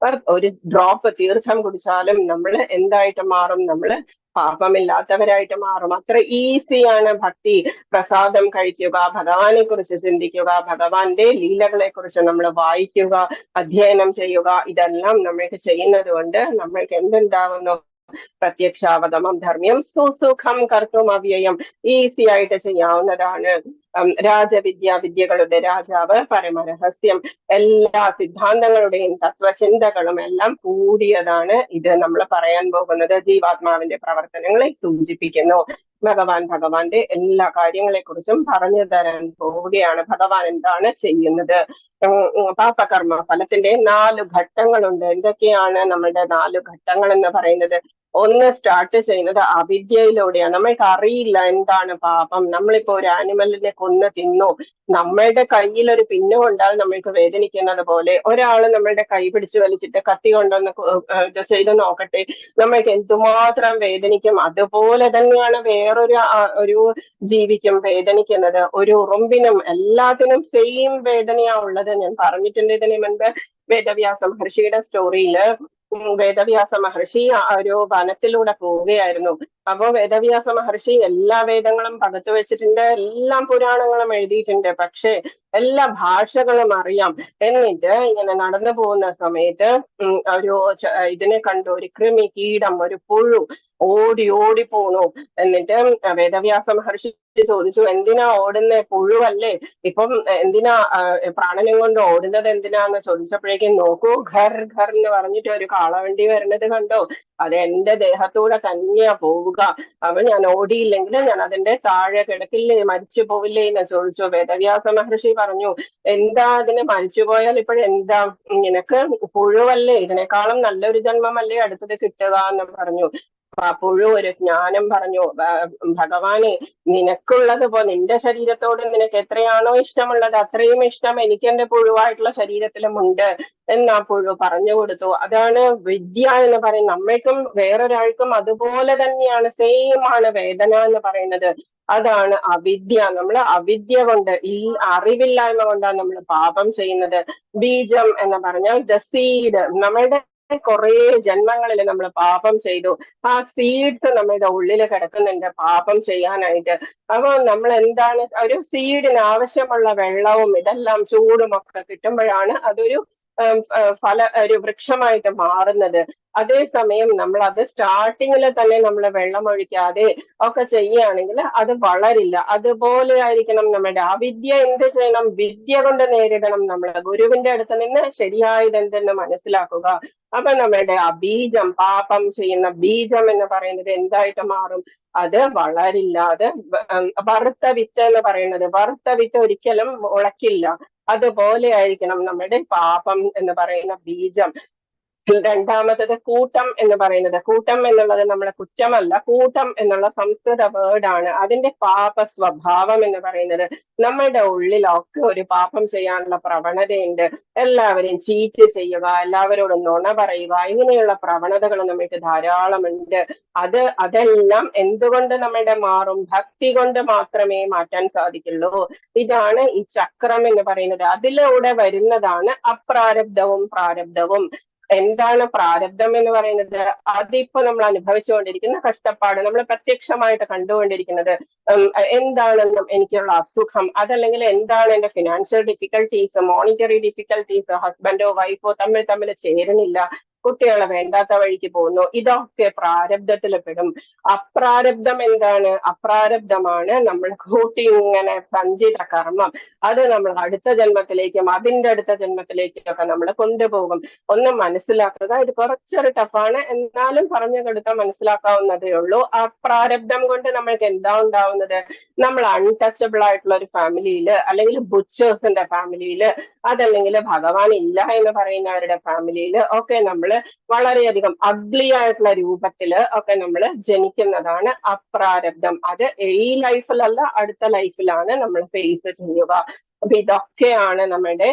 ഒരു ഡ്രോപ്പ് തീർത്ഥം കുടിച്ചാലും നമ്മൾ എന്തായിട്ട് മാറും? നമ്മൾ പാപമില്ലാത്തവരായിട്ട് മാറും. അത്ര ഈസിയാണ് ഭക്തി. പ്രസാദം കഴിക്കുക, ഭഗവാനെ കുറിച്ച് ചിന്തിക്കുക, ഭഗവാന്റെ ലീലകളെ കുറിച്ച് നമ്മൾ വായിക്കുക, അധ്യയനം ചെയ്യുക. ഇതെല്ലാം നമ്മൾക്ക് ചെയ്യുന്നത് കൊണ്ട് നമ്മൾക്ക് എന്തുണ്ടാവുന്നു? പ്രത്യക്ഷാവഗമം ധർമ്മ്യം സുസുഖം കർത്തും അവ്യയം, ഈസി ആയിട്ട് ചെയ്യാവുന്നതാണ്. വിദ്യകളുടെ രാജാവ്, പരമരഹസ്യം, എല്ലാ സിദ്ധാന്തങ്ങളുടെയും തത്വചിന്തകളും എല്ലാം കൂടിയതാണ് ഇത് നമ്മൾ പറയാൻ പോകുന്നത്. ജീവാത്മാവിന്റെ പ്രവർത്തനങ്ങളെ സൂചിപ്പിക്കുന്നു. ഭഗവാന്റെ എല്ലാ കാര്യങ്ങളെ കുറിച്ചും പറഞ്ഞു തരാൻ പോവുകയാണ്. ഭഗവാൻ എന്താണ് ചെയ്യുന്നത്? പാപകർമ്മ ഫലത്തിന്റെ 4 ഘട്ടങ്ങളുണ്ട്. എന്തൊക്കെയാണ് നമ്മളുടെ 4 ഘട്ടങ്ങൾ എന്ന് പറയുന്നത്? ഒന്ന് സ്റ്റാർട്ട് ചെയ്യുന്നത് അവിദ്യയിലൂടെയാണ്. നമ്മൾക്ക് അറിയില്ല എന്താണ് പാപം. നമ്മളിപ്പോ ഒരു ആനിമലിനെ കൊന്ന് തിന്നു, നമ്മളുടെ കയ്യിൽ ഒരു പിന്നു കൊണ്ടാൽ നമ്മൾക്ക് വേദനിക്കുന്നത് പോലെ ഒരാള് നമ്മളുടെ കൈ പിടിച്ചു വലിച്ചിട്ട് കത്തി കൊണ്ടൊന്ന് ഇത് ചെയ്ത് നോക്കട്ടെ, നമ്മൾക്ക് എന്തുമാത്രം വേദനിക്കും. അതുപോലെ തന്നെയാണ് വേറൊരു ഒരു ജീവിക്കും വേദനിക്കുന്നത്. ഒരു ഉറുമ്പിനും എല്ലാത്തിനും സെയിം വേദനയാ ഉള്ളത്. ഞാൻ പറഞ്ഞിട്ടുണ്ട് ഇതിന് മുൻപ് വേദവ്യാസ മഹർഷിയുടെ സ്റ്റോറിയില്. വേദവ്യാസ മഹർഷി ഒരു വനത്തിലൂടെ പോവുകയായിരുന്നു. അപ്പോ വേദവ്യാസ മഹർഷി എല്ലാ വേദങ്ങളും പകച്ചു വെച്ചിട്ടുണ്ട്, എല്ലാ പുരാണങ്ങളും എഴുതിയിട്ടുണ്ട്, പക്ഷെ എല്ലാ ഭാഷകളും അറിയാം. എന്നിട്ട് ഇങ്ങനെ നടന്നു പോകുന്ന സമയത്ത് ഒരു ഇതിനെ കണ്ടു, ഒരു കൃമി, കീടം, ഒരു പുഴു ഓടി ഓടി പോണു. എന്നിട്ട് വേദവ്യാസ മഹർഷി ചോദിച്ചു, എന്തിനാ ഓടുന്നേ? പുഴുവല്ലേ? ഇപ്പം എന്തിനാ പ്രാണനും കൊണ്ട് ഓടുന്നത് എന്തിനാന്ന് ചോദിച്ചപ്പോഴേക്കും, നോക്കൂ, ഘർ ഘർ എന്ന് പറഞ്ഞിട്ട് ഒരു കാളവണ്ടി വരുന്നത് കണ്ടോ? അത് എന്റെ ദേഹത്തൂടെ തന്നെയാ പോവുക. അപ്പൊ ഞാൻ ഓടിയില്ലെങ്കിൽ ഞാൻ അതിന്റെ താഴെ കിടക്കില്ലേ, മരിച്ചു പോവില്ലേ എന്ന് ചോദിച്ചു. വേദവ്യാസ മഹർഷി പറഞ്ഞു, എന്താ അതിന് മരിച്ചു പോയാൽ ഇപ്പോഴെന്താ? നിനക്ക് പുഴുവല്ലേ, ഇതിനേക്കാളും നല്ലൊരു ജന്മമല്ലേ അടുത്തത് കിട്ടുക എന്ന് പറഞ്ഞു. പുഴു ഒരു ജ്ഞാനം പറഞ്ഞു, ഭഗവാനെ, നിനക്കുള്ളത് പോ, നിന്റെ ശരീരത്തോട് നിനക്ക് എത്രയാണോ ഇഷ്ടമുള്ളത് അത്രയും ഇഷ്ടം എനിക്ക് എന്റെ പുഴുവായിട്ടുള്ള ശരീരത്തിലുമുണ്ട് എന്നാ പുഴു പറഞ്ഞു കൊടുത്തു. അതാണ് വിദ്യ എന്ന് പറയുന്നത്. നമ്മൾക്കും വേറൊരാൾക്കും അതുപോലെ തന്നെയാണ്, സെയിം ആണ് വേദന എന്ന് പറയുന്നത്. അതാണ് അവിദ്യ. നമ്മൾ അവിദ്യ കൊണ്ട്, ഈ അറിവില്ലായ്മ കൊണ്ടാണ് നമ്മൾ പാപം ചെയ്യുന്നത്. ബീജം എന്ന് പറഞ്ഞാൽ ദ സീഡ്. നമ്മളുടെ കുറെ ജന്മങ്ങളിൽ നമ്മൾ പാപം ചെയ്തു. ആ സീഡ്സ് നമ്മുടെ ഉള്ളിൽ കിടക്കുന്നുണ്ട് പാപം ചെയ്യാനായിട്ട്. അപ്പൊ നമ്മൾ എന്താണ്, ഒരു സീഡിന് ആവശ്യമുള്ള വെള്ളവും ഇതെല്ലാം ചൂടും ഒക്കെ കിട്ടുമ്പോഴാണ് അതൊരു ഒരു വൃക്ഷമായിട്ട് മാറുന്നത്. അതേസമയം നമ്മൾ അത് സ്റ്റാർട്ടിങ്ങിൽ തന്നെ നമ്മൾ വെള്ളം ഒഴിക്കാതെ ഒക്കെ ചെയ്യുകയാണെങ്കിൽ അത് വളരില്ല. അതുപോലെ ആയിരിക്കണം നമ്മുടെ അവിദ്യ. എന്ത് ചെയ്യണം? വിദ്യ കൊണ്ട് നേരിടണം. നമ്മൾ ഗുരുവിന്റെ അടുത്ത് നിന്ന് ശരിയായത് എന്തെന്ന് മനസ്സിലാക്കുക. അപ്പൊ നമ്മുടെ ആ ബീജം, പാപം ചെയ്യുന്ന ബീജം എന്ന് പറയുന്നത് എന്തായിട്ട് മാറും? അത് വളരില്ല. അത് വറുത്ത വിത്ത് എന്ന് പറയുന്നത്, വറുത്ത വിത്ത് ഒരിക്കലും മുളയ്ക്കില്ല. അതുപോലെ ആയിരിക്കണം നമ്മുടെ പാപം എന്ന് പറയുന്ന ബീജം. രണ്ടാമത്തത് കൂട്ടം എന്ന് പറയുന്നത്. കൂട്ടം എന്നുള്ളത് നമ്മളെ കുറ്റമല്ല, കൂട്ടം എന്നുള്ള സംസ്കൃത വേർഡാണ്. അതിന്റെ പാപ സ്വഭാവം എന്ന് പറയുന്നത്, നമ്മളുടെ ഉള്ളിലൊക്കെ ഒരു പാപം ചെയ്യാനുള്ള പ്രവണതയുണ്ട്. എല്ലാവരെയും ചീറ്റ് ചെയ്യുക, എല്ലാവരോടും നുണ പറയുക, ഇങ്ങനെയുള്ള പ്രവണതകൾ നമുക്ക് ധാരാളമുണ്ട്. അതെല്ലാം എന്തുകൊണ്ട് നമ്മളുടെ മാറും? ഭക്തി കൊണ്ട് മാത്രമേ മാറ്റാൻ സാധിക്കുള്ളൂ. ഇതാണ് ഈ ചക്രം എന്ന് പറയുന്നത്. അതിലൂടെ വരുന്നതാണ് അപ്രാരബ്ധവും പ്രാരബ്ധവും. എന്താണ് പ്രാരബ്ധം എന്ന് പറയുന്നത്? അതിപ്പോ നമ്മൾ അനുഭവിച്ചുകൊണ്ടിരിക്കുന്ന കഷ്ടപ്പാട്, നമ്മൾ പ്രത്യക്ഷമായിട്ട് കണ്ടുകൊണ്ടിരിക്കുന്നത്. എന്താണെന്നും എനിക്കുള്ള അസുഖം, അതല്ലെങ്കിൽ എന്താണ് എന്റെ ഫിനാൻഷ്യൽ ഡിഫിക്കൽട്ടീസ്, മോണിറ്ററി ഡിഫിക്കൽട്ടീസ്, ഹസ്ബൻഡോ വൈഫോ തമ്മിൽ ചേരുന്നില്ല, കുട്ടികളെ വേണ്ടാത്ത വഴിക്ക് പോകുന്നു, ഇതൊക്കെ പ്രാരബ്ധത്തിൽ പെടും. അപ്രാരബ്ധം എന്താണ്? അപ്രാരബ്ധമാണ് നമ്മൾ കൂട്ടി ഇങ്ങനെ സഞ്ചിത കർമ്മം. അത് നമ്മൾ അടുത്ത ജന്മത്തിലേക്കും അതിന്റെ അടുത്ത ജന്മത്തിലേക്കും ഒക്കെ നമ്മൾ കൊണ്ടുപോകും. ഒന്ന് മനസ്സിലാക്കുക. ഇത് കുറച്ചൊരു ടഫാണ്, എന്നാലും പറഞ്ഞു കൊടുത്താൽ മനസ്സിലാക്കാവുന്നതേ ഉള്ളൂ. അപ്രാരബ്ധം കൊണ്ട് നമ്മൾക്ക് എന്താ ഉണ്ടാവുന്നത്? നമ്മൾ അൺടച്ചബിൾ ആയിട്ടുള്ള ഒരു ഫാമിലിയില്, അല്ലെങ്കിൽ ബുച്ചേഴ്സിന്റെ ഫാമിലിയില്, അതല്ലെങ്കിൽ ഭഗവാൻ ഇല്ല എന്ന് പറയുന്നവരുടെ ഫാമിലിയില് ഒക്കെ നമ്മൾ വളരെയധികം അഗ്ലി ആയിട്ടുള്ള രൂപത്തില് ഒക്കെ നമ്മൾ ജനിക്കുന്നതാണ് അപ്രാരബ്ധം. അത് ഈ ലൈഫിലല്ല, അടുത്ത ലൈഫിലാണ് നമ്മൾ ഫേസ് ചെയ്യുക. അപ്പൊ ഇതൊക്കെയാണ് നമ്മുടെ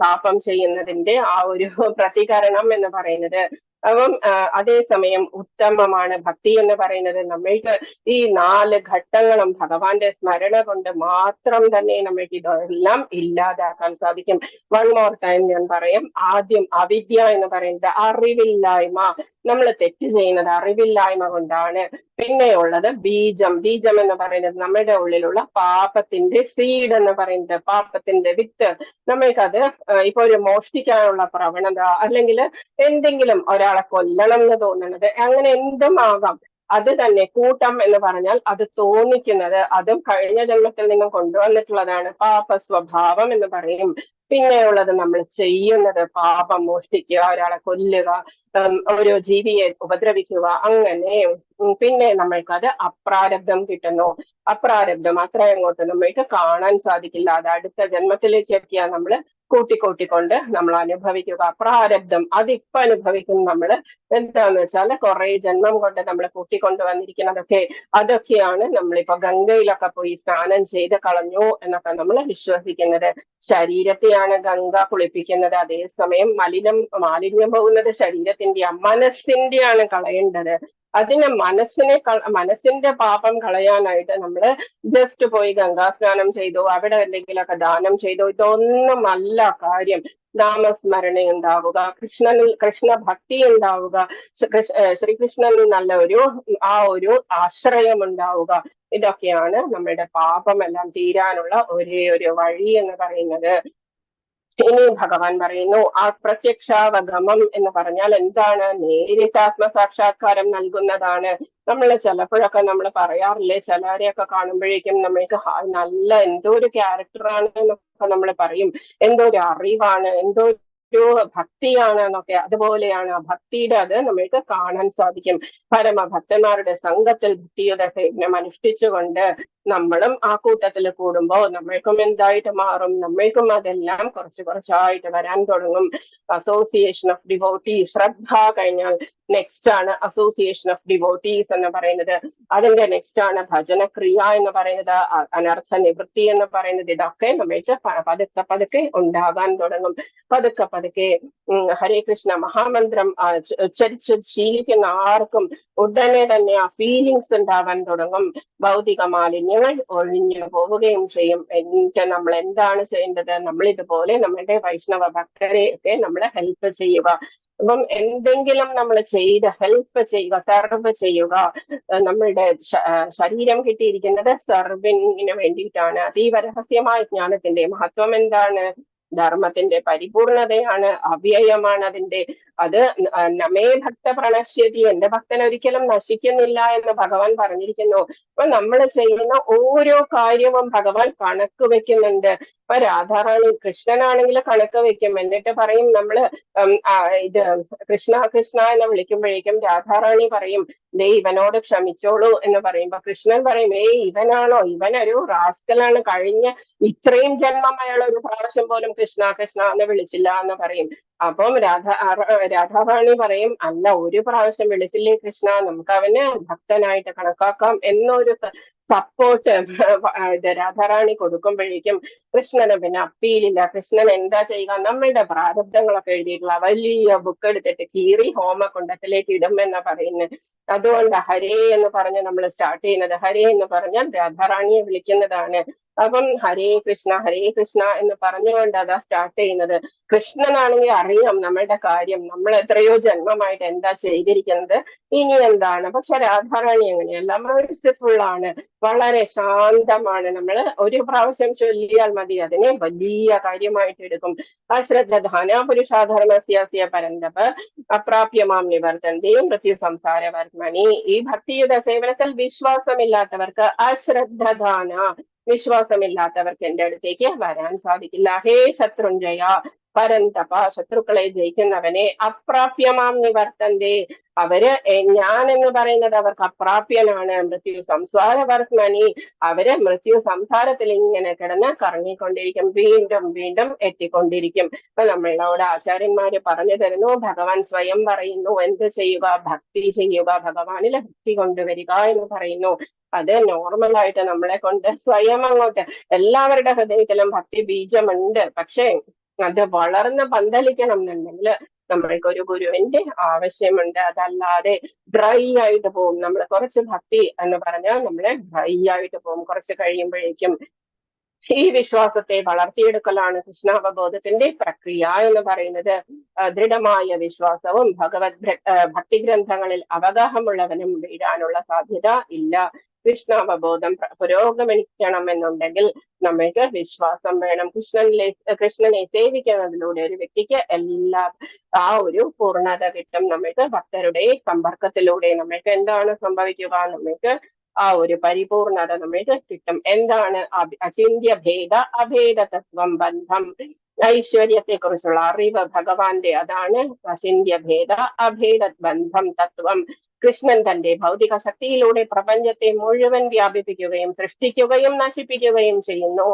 പാപം ചെയ്യുന്നതിന്റെ ആ ഒരു പ്രതികരണം എന്ന് പറയുന്നത്. അപ്പം അതേസമയം ഉത്തമമാണ് ഭക്തി എന്ന് പറയുന്നത്. നമ്മൾക്ക് ഈ 4 ഘട്ടങ്ങളും ഭഗവാന്റെ സ്മരണ കൊണ്ട് മാത്രം തന്നെ നമ്മൾക്ക് ഇതെല്ലാം ഇല്ലാതാക്കാൻ സാധിക്കും. വൺ മോർ ടൈം ഞാൻ പറയാം. ആദ്യം അവിദ്യ എന്ന് പറയുന്നത് അറിവില്ലായ്മ. നമ്മൾ തെറ്റ് ചെയ്യുന്നത് അറിവില്ലായ്മ കൊണ്ടാണ്. പിന്നെയുള്ളത് ബീജം. ബീജം എന്ന് പറയുന്നത് നമ്മുടെ ഉള്ളിലുള്ള പാപത്തിന്റെ സീഡ് എന്ന് പറയുന്നത്, പാപത്തിന്റെ വിത്ത്. നമ്മൾക്കത് ഇപ്പൊ ഒരു മോഷ്ടിക്കാനുള്ള പ്രവണത, അല്ലെങ്കിൽ എന്തെങ്കിലും ഒരാളെ കൊല്ലണം എന്ന് തോന്നുന്നത്, അങ്ങനെ എന്തും ആകാം. അത് തന്നെ കൂട്ടം എന്ന് പറഞ്ഞാൽ അത് തോന്നിക്കുന്നത്, അതും കഴിഞ്ഞ ജന്മത്തിൽ നിന്നും കൊണ്ടുവന്നിട്ടുള്ളതാണ്. പാപ സ്വഭാവം എന്ന് പറയും. പിന്നെയുള്ളത് നമ്മൾ ചെയ്യുന്നത് പാപം, മോഷ്ടിക്കുക, ഒരാളെ കൊല്ലുക, ഒരു ജീവിയെ ഉപദ്രവിക്കുക, അങ്ങനെ പിന്നെ നമ്മൾക്കത് അപ്രാരബ്ധം കിട്ടുന്നു. അപ്രാരബ്ധം അത്ര അങ്ങോട്ട് നമ്മൾക്ക് കാണാൻ സാധിക്കില്ല. അത് അടുത്ത ജന്മത്തിലേക്കൊക്കെയാ നമ്മൾ കൂട്ടിക്കൂട്ടിക്കൊണ്ട് നമ്മൾ അനുഭവിക്കുക. അപ്രാരബ്ധം അതിപ്പോ അനുഭവിക്കും നമ്മൾ. എന്താന്ന് വെച്ചാൽ കുറെ ജന്മം കൊണ്ട് നമ്മൾ കൂട്ടിക്കൊണ്ടു വന്നിരിക്കുന്നതൊക്കെ അതൊക്കെയാണ് നമ്മളിപ്പോ ഗംഗയിലൊക്കെ പോയി സ്നാനം ചെയ്ത് കളഞ്ഞു എന്നൊക്കെ നമ്മൾ വിശ്വസിക്കുന്നത്. ശരീരത്തെയാണ് ഗംഗ കുളിപ്പിക്കുന്നത്. അതേസമയം മാലിന്യം പോകുന്നത് ശരീരത്തിന്റെ മനസ്സിന്റെയാണ് കളയേണ്ടത്. അതിന് മനസ്സിന്റെ പാപം കളയാനായിട്ട് നമ്മൾ ജസ്റ്റ് പോയി ഗംഗാ സ്നാനം ചെയ്തു, അവിടെ എന്തെങ്കിലുമൊക്കെ ദാനം ചെയ്തു, ഇതൊന്നുമല്ല കാര്യം. നാമസ്മരണ ഉണ്ടാവുക, കൃഷ്ണ ഭക്തി ഉണ്ടാവുക, ശ്രീകൃഷ്ണനിൽ നല്ല ഒരു ആശ്രയം ഉണ്ടാവുക. ഇതൊക്കെയാണ് നമ്മുടെ പാപമെല്ലാം തീരാനുള്ള ഒരേ ഒരു വഴി എന്ന് പറയുന്നത്. ഇനി ഭഗവാൻ പറയുന്നു, ആ പ്രത്യക്ഷാവഗമം എന്ന് പറഞ്ഞാൽ എന്താണ്? നേരിട്ട് ആത്മസാക്ഷാത്കാരം നൽകുന്നതാണ്. നമ്മൾ ചിലപ്പോഴൊക്കെ നമ്മൾ പറയാറില്ലേ, ചിലരെയൊക്കെ കാണുമ്പോഴേക്കും നമ്മൾക്ക് നല്ല എന്തോ ഒരു ക്യാരക്ടറാണ് എന്നൊക്കെ നമ്മൾ പറയും, എന്തോ ഒരു അറിവാണ്, എന്തോ ഒരു ഭക്തിയാണ് എന്നൊക്കെ. അതുപോലെയാണ് ആ ഭക്തിയുടെ അത് നമ്മൾക്ക് കാണാൻ സാധിക്കും. പരമഭക്തന്മാരുടെ സംഘത്തിൽ ഭക്തിയുടെ സേവനം അനുഷ്ഠിച്ചുകൊണ്ട് നമ്മളും ആ കൂട്ടത്തിൽ കൂടുമ്പോൾ നമ്മൾക്കും എന്തായിട്ട് മാറും? നമ്മൾക്കും അതെല്ലാം കുറച്ചായിട്ട് വരാൻ തുടങ്ങും. അസോസിയേഷൻ ഓഫ് ഡിവോട്ടീസ്, ശ്രദ്ധ കഴിഞ്ഞാൽ നെക്സ്റ്റ് ആണ് അസോസിയേഷൻ ഓഫ് ഡിവോട്ടീസ് എന്ന് പറയുന്നത്. അതിന്റെ നെക്സ്റ്റ് ആണ് ഭജനക്രിയ എന്ന് പറയുന്നത്, അനർത്ഥ നിവൃത്തി എന്ന് പറയുന്നത്. ഇതൊക്കെ നമ്മൾക്ക് പതുക്കെ ഉണ്ടാകാൻ തുടങ്ങും. പതുക്കെ ഹരേ കൃഷ്ണ മഹാമന്ത്രം ഉച്ചരിച്ച് ശീലിക്കുന്ന ആർക്കും ഉടനെ തന്നെ ആ ഫീലിങ്സ് ഉണ്ടാവാൻ തുടങ്ങും. ഭൗതിക മാലിന്യങ്ങൾ ഒഴിഞ്ഞു പോവുകയും ചെയ്യും. എന്നിട്ട് നമ്മൾ എന്താണ് ചെയ്യേണ്ടത്? നമ്മൾ ഇതുപോലെ നമ്മുടെ വൈഷ്ണവ ഭക്തരെയൊക്കെ നമ്മൾ ഹെൽപ്പ് ചെയ്യുക. അപ്പം എന്തെങ്കിലും നമ്മൾ ഹെൽപ്പ് ചെയ്യുക, സെർവ് ചെയ്യുക. നമ്മളുടെ ശരീരം കിട്ടിയിരിക്കുന്നത് സെർവിങ്ങിന് വേണ്ടിയിട്ടാണ്. അതീവ രഹസ്യമായ ജ്ഞാനത്തിന്റെ മഹത്വം എന്താണ്? ധർമ്മത്തിന്റെ പരിപൂർണതയാണ്, അവ്യയമാണ് അത് നമേ ഭക്ത പ്രണശ്യതി, എന്റെ ഭക്തൻ ഒരിക്കലും നശിക്കുന്നില്ല എന്ന് ഭഗവാൻ പറഞ്ഞിരിക്കുന്നു. അപ്പൊ നമ്മൾ ചെയ്യുന്ന ഓരോ കാര്യവും ഭഗവാൻ കണക്ക് വെക്കുന്നുണ്ട്. ഇപ്പൊ രാധാറാണി, കൃഷ്ണനാണെങ്കിൽ കണക്ക് വെക്കും. എന്നിട്ട് പറയും നമ്മള് ഇത് കൃഷ്ണ എന്ന് വിളിക്കുമ്പോഴേക്കും രാധാറാണി പറയും, ദേ ഇവനോട് ക്ഷമിച്ചോളൂ എന്ന് പറയുമ്പോ കൃഷ്ണൻ പറയും, ഇവനാണോ, ഇവനൊരു റാസ്കലാണ്, കഴിഞ്ഞ ഇത്രയും ജന്മം അയാൾ ഒരു പ്രാവശ്യം പോലും കൃഷ്ണ എന്ന് വിളിച്ചില്ല എന്ന് പറയും. അപ്പം രാധാറാണി പറയും, അല്ല, ഒരു പ്രാവശ്യം വിളിച്ചില്ലേ കൃഷ്ണ, നമുക്ക് അവന് ഭക്തനായിട്ട് കണക്കാക്കാം എന്നൊരു സപ്പോർട്ട് രാധാറാണി കൊടുക്കുമ്പോഴേക്കും കൃഷ്ണന് പിന്നെ അപ്പീലില്ല. കൃഷ്ണൻ എന്താ ചെയ്യുക? നമ്മളുടെ പ്രാരബ്ധങ്ങളൊക്കെ എഴുതിയിട്ടുള്ള വലിയ ബുക്ക് എടുത്തിട്ട് കീറി ഹോമകുണ്ടത്തിലേക്ക് ഇടും എന്നാ പറയുന്നത്. അതുകൊണ്ട് ഹരേ എന്ന് പറഞ്ഞ് നമ്മൾ സ്റ്റാർട്ട് ചെയ്യുന്നത്. ഹരേ എന്ന് പറഞ്ഞാൽ രാധാറാണിയെ വിളിക്കുന്നതാണ്. അപ്പം ഹരേ കൃഷ്ണ എന്ന് പറഞ്ഞുകൊണ്ട് അതാ സ്റ്റാർട്ട് ചെയ്യുന്നത്. കൃഷ്ണനാണെങ്കിൽ അറിയാം നമ്മളുടെ കാര്യം, നമ്മൾ എത്രയോ ജന്മമായിട്ട് എന്താ ചെയ്തിരിക്കുന്നത്, ഇനി എന്താണ്. പക്ഷെ രാധാറാണി അങ്ങനെയല്ല, മേഴ്സിഫുൾ ആണ്, വളരെ ശാന്തമാണ്. നമ്മൾ ഒരു പ്രാവശ്യം ചൊല്ലിയാൽ മതി, അതിനെ വലിയ കാര്യമായിട്ട് എടുക്കും. അശ്രദ്ധാന പുരുഷാധർമ്മസ്യ പരന്തപ അപ്രാപ്യമാം നിവർത്തന്തി മൃത്യു സംസാര വർമ്മണി. ഈ ഭക്തിയുടെ സേവനത്തിൽ വിശ്വാസമില്ലാത്തവർക്ക് അശ്രദ്ധാന, വിശ്വാസമില്ലാത്തവർക്ക് എന്റെ അടുത്തേക്ക് വരാൻ സാധിക്കില്ല. ഹേ ശത്രുഞ്ജയ പരന്തപ, ശത്രുക്കളെ ജയിക്കുന്നവനെ, അപ്രാപ്യമാം നിവർത്തന്റെ, ഞാൻ എന്ന് പറയുന്നത് അവർക്ക് അപ്രാപ്യനാണ്. മൃത്യു സംസാര വർമ്മണി, അവര് മൃത്യു സംസാരത്തിൽ ഇങ്ങനെ കിടന്ന് കറങ്ങിക്കൊണ്ടിരിക്കും, വീണ്ടും എത്തിക്കൊണ്ടിരിക്കും. ഇപ്പൊ നമ്മളോട് ആചാര്യന്മാര് പറഞ്ഞു തരുന്നു, ഭഗവാൻ സ്വയം പറയുന്നു, എന്ത് ചെയ്യുക? ഭക്തി ചെയ്യുക, ഭഗവാനിലെ ഭക്തി കൊണ്ടുവരിക എന്ന് പറയുന്നു. അത് നോർമലായിട്ട് നമ്മളെ കൊണ്ട് സ്വയം അങ്ങോട്ട്, എല്ലാവരുടെ ഹൃദയത്തിലും ഭക്തി ബീജമുണ്ട്. പക്ഷെ അത് വളർന്ന് പന്തലിക്കണം എന്നുണ്ടെങ്കിൽ നമ്മൾക്ക് ഒരു ഗുരുവിന്റെ ആവശ്യമുണ്ട്. അതല്ലാതെ ഡ്രൈ ആയിട്ട് പോകും. നമ്മൾ കുറച്ച് ഭക്തി എന്ന് പറഞ്ഞാൽ നമ്മളെ ഡ്രൈ ആയിട്ട് പോകും. കുറച്ച് കഴിയുമ്പോഴേക്കും ഈ വിശ്വാസത്തെ വളർത്തിയെടുക്കലാണ് കൃഷ്ണാവബോധത്തിന്റെ പ്രക്രിയ എന്ന് പറയുന്നത്. ദൃഢമായ വിശ്വാസവും ഭക്തി ഗ്രന്ഥങ്ങളിൽ അവഗാഹമുള്ളവനും വീഴാനുള്ള സാധ്യത ഇല്ല. കൃഷ്ണാവബോധം പുരോഗമിക്കണം എന്നുണ്ടെങ്കിൽ നമ്മൾക്ക് വിശ്വാസം വേണം. കൃഷ്ണനെ സേവിക്കുന്നതിലൂടെ ഒരു വ്യക്തിക്ക് ആ ഒരു പൂർണ്ണത കിട്ടും. നമ്മൾക്ക് ഭക്തരുടെ സമ്പർക്കത്തിലൂടെ നമ്മൾക്ക് എന്താണ് സംഭവിക്കുക? നമ്മൾക്ക് ആ ഒരു പരിപൂർണത നമ്മൾക്ക് കിട്ടും. എന്താണ്? അചിന്യ ഭേദ അഭേദ തത്വം ബന്ധം. ഐശ്വര്യത്തെ കുറിച്ചുള്ള അറിവ് ഭഗവാന്റെ, അതാണ് അചിന്യഭേദ അഭേദ ബന്ധം തത്വം. കൃഷ്ണൻ തന്റെ ഭൗതിക ശക്തിയിലൂടെ പ്രപഞ്ചത്തെ മുഴുവൻ വ്യാപിപ്പിക്കുകയും സൃഷ്ടിക്കുകയും നശിപ്പിക്കുകയും ചെയ്യുന്നു.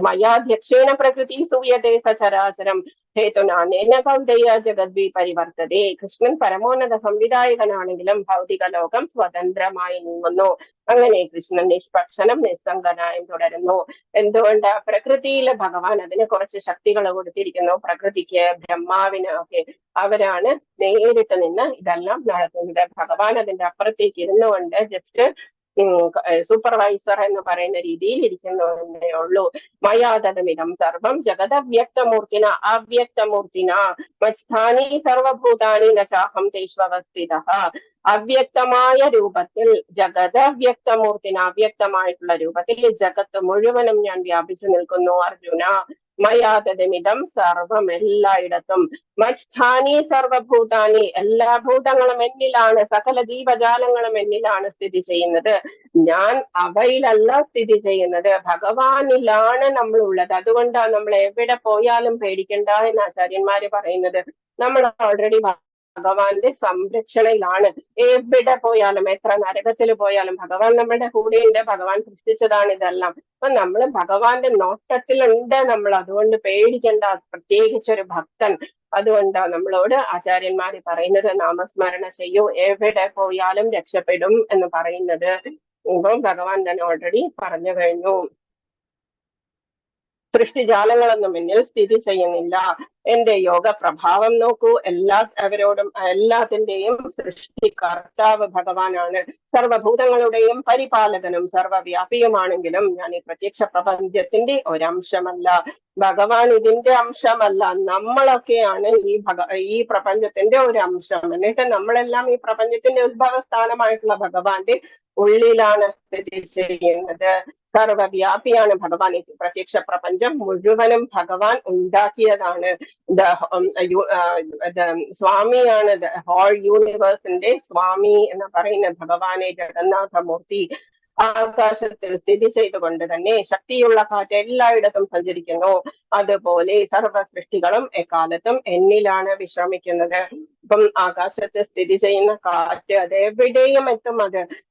മയാധ്യക്ഷേണ പ്രകൃതി സൂയതേ സചരാചരം ഹേതുനാനേന കൗന്ദയ ജഗദ്വി പരിവർത്തതേ. കൃഷ്ണൻ പരമോന്നത സംവിധായകനാണെങ്കിലും ഭൗതിക ലോകം സ്വതന്ത്രമായി നീങ്ങുന്നു. അങ്ങനെ കൃഷ്ണൻ നിഷ്പക്ഷനും നിസ്സംഗനായും തുടരുന്നു. എന്തുകൊണ്ട്? പ്രകൃതിയിലെ ഭഗവാൻ അതിന് കുറച്ച് ശക്തികൾ കൊടുത്തിരിക്കുന്നു. പ്രകൃതിക്ക്, ബ്രഹ്മാവിന് ഒക്കെ അവരാണ് നേരിട്ട് നിന്ന് ഇതെല്ലാം നടത്തുന്നത്. ഭഗവാൻ അതിന്റെ അപ്പുറത്തേക്ക് ഇരുന്നുകൊണ്ട് ജസ്റ്റ് സൂപ്പർവൈസർ എന്ന് പറയുന്ന രീതിയിൽ ഇരിക്കുന്നതേ ഉള്ളൂ. മയാതമിതം സർവം ജഗദവ്യക്തമൂർത്തിന അവ്യക്തമൂർത്തിന മസ്ഥാനി സർവഭൂതാനി നചാഹം തേഷ്വസ്ഥിത. അവ്യക്തമായ രൂപത്തിൽ ജഗദവ്യക്തമൂർത്തിന, അവ്യക്തമായിട്ടുള്ള രൂപത്തിൽ ജഗത്ത് മുഴുവനും ഞാൻ വ്യാപിച്ചു നിൽക്കുന്നു അർജുന. മയാതമിതം സർവം, എല്ലായിടത്തും. മസ്ഥാനി സർവഭൂതാനി, എല്ലാ ഭൂതങ്ങളും എന്നിലാണ്, സകല ജീവജാലങ്ങളും എന്നിലാണ് സ്ഥിതി ചെയ്യുന്നത്. ഞാൻ അവയിലല്ല സ്ഥിതി ചെയ്യുന്നത്, ഭഗവാനിലാണ് നമ്മളുള്ളത്. അതുകൊണ്ടാണ് നമ്മൾ എവിടെ പോയാലും പേടിക്കണ്ട എന്ന് ആചാര്യന്മാര് പറയുന്നത്. നമ്മൾ ഓൾറെഡി ഭഗവാന്റെ സംരക്ഷണയിലാണ്. എവിടെ പോയാലും, എത്ര നരകത്തിൽ പോയാലും ഭഗവാൻ നമ്മുടെ കൂടെയുണ്ട്. ഭഗവാൻ സൃഷ്ടിച്ചതാണ് ഇതെല്ലാം. അപ്പൊ നമ്മൾ ഭഗവാന്റെ നോട്ടത്തിലുണ്ട് നമ്മൾ. അതുകൊണ്ട് പേടിക്കേണ്ട, പ്രത്യേകിച്ചൊരു ഭക്തൻ. അതുകൊണ്ടാണ് നമ്മളോട് ആചാര്യന്മാര് പറയുന്നത് നാമസ്മരണ ചെയ്യൂ, എവിടെ പോയാലും രക്ഷപ്പെടും എന്ന് പറയുന്നത്. ഇപ്പം ഭഗവാൻ തന്നെ ഓൾറെഡി പറഞ്ഞു കഴിഞ്ഞു. സൃഷ്ടിജാലങ്ങളൊന്നും എന്നിൽ സ്ഥിതി ചെയ്യുന്നില്ല. എന്റെ യോഗ പ്രഭാവം നോക്കൂ. അവരോടും എല്ലാത്തിന്റെയും സൃഷ്ടികർത്താവ് ഭഗവാനാണ്. സർവഭൂതങ്ങളുടെയും പരിപാലകനും സർവവ്യാപിയുമാണെങ്കിലും ഞാൻ ഈ പ്രത്യക്ഷ പ്രപഞ്ചത്തിന്റെ ഒരംശമല്ല. ഭഗവാൻ ഇതിന്റെ അംശമല്ല. നമ്മളൊക്കെയാണ് ഈ പ്രപഞ്ചത്തിന്റെ ഒരു അംശം. എന്നിട്ട് നമ്മളെല്ലാം ഈ പ്രപഞ്ചത്തിന്റെ ഉത്ഭവസ്ഥാനമായിട്ടുള്ള ഭഗവാന്റെ ഉള്ളിലാണ് സ്ഥിതി ചെയ്യുന്നത്. സർവവ്യാപിയാണ് ഭഗവാൻ. ഈ പ്രത്യക്ഷ പ്രപഞ്ചം മുഴുവനും ഭഗവാൻ ഉണ്ടാക്കിയതാണ്. സ്വാമിയാണ് ഹോൾ യൂണിവേഴ്സിന്റെ സ്വാമി എന്ന് പറയുന്ന ഭഗവാനെ ജഗന്നാഥമൂർത്തി. ആകാശത്തിൽ സ്ഥിതി ചെയ്തുകൊണ്ട് തന്നെ ശക്തിയുള്ള കാറ്റ് എല്ലായിടത്തും സഞ്ചരിക്കുന്നു. അതുപോലെ സർവ സൃഷ്ടികളും എക്കാലത്തും എന്നിലാണ് വിശ്രമിക്കുന്നത്. ഇപ്പം ആകാശത്ത് സ്ഥിതി ചെയ്യുന്ന കാറ്റ് അതെവിടെയും എത്തും.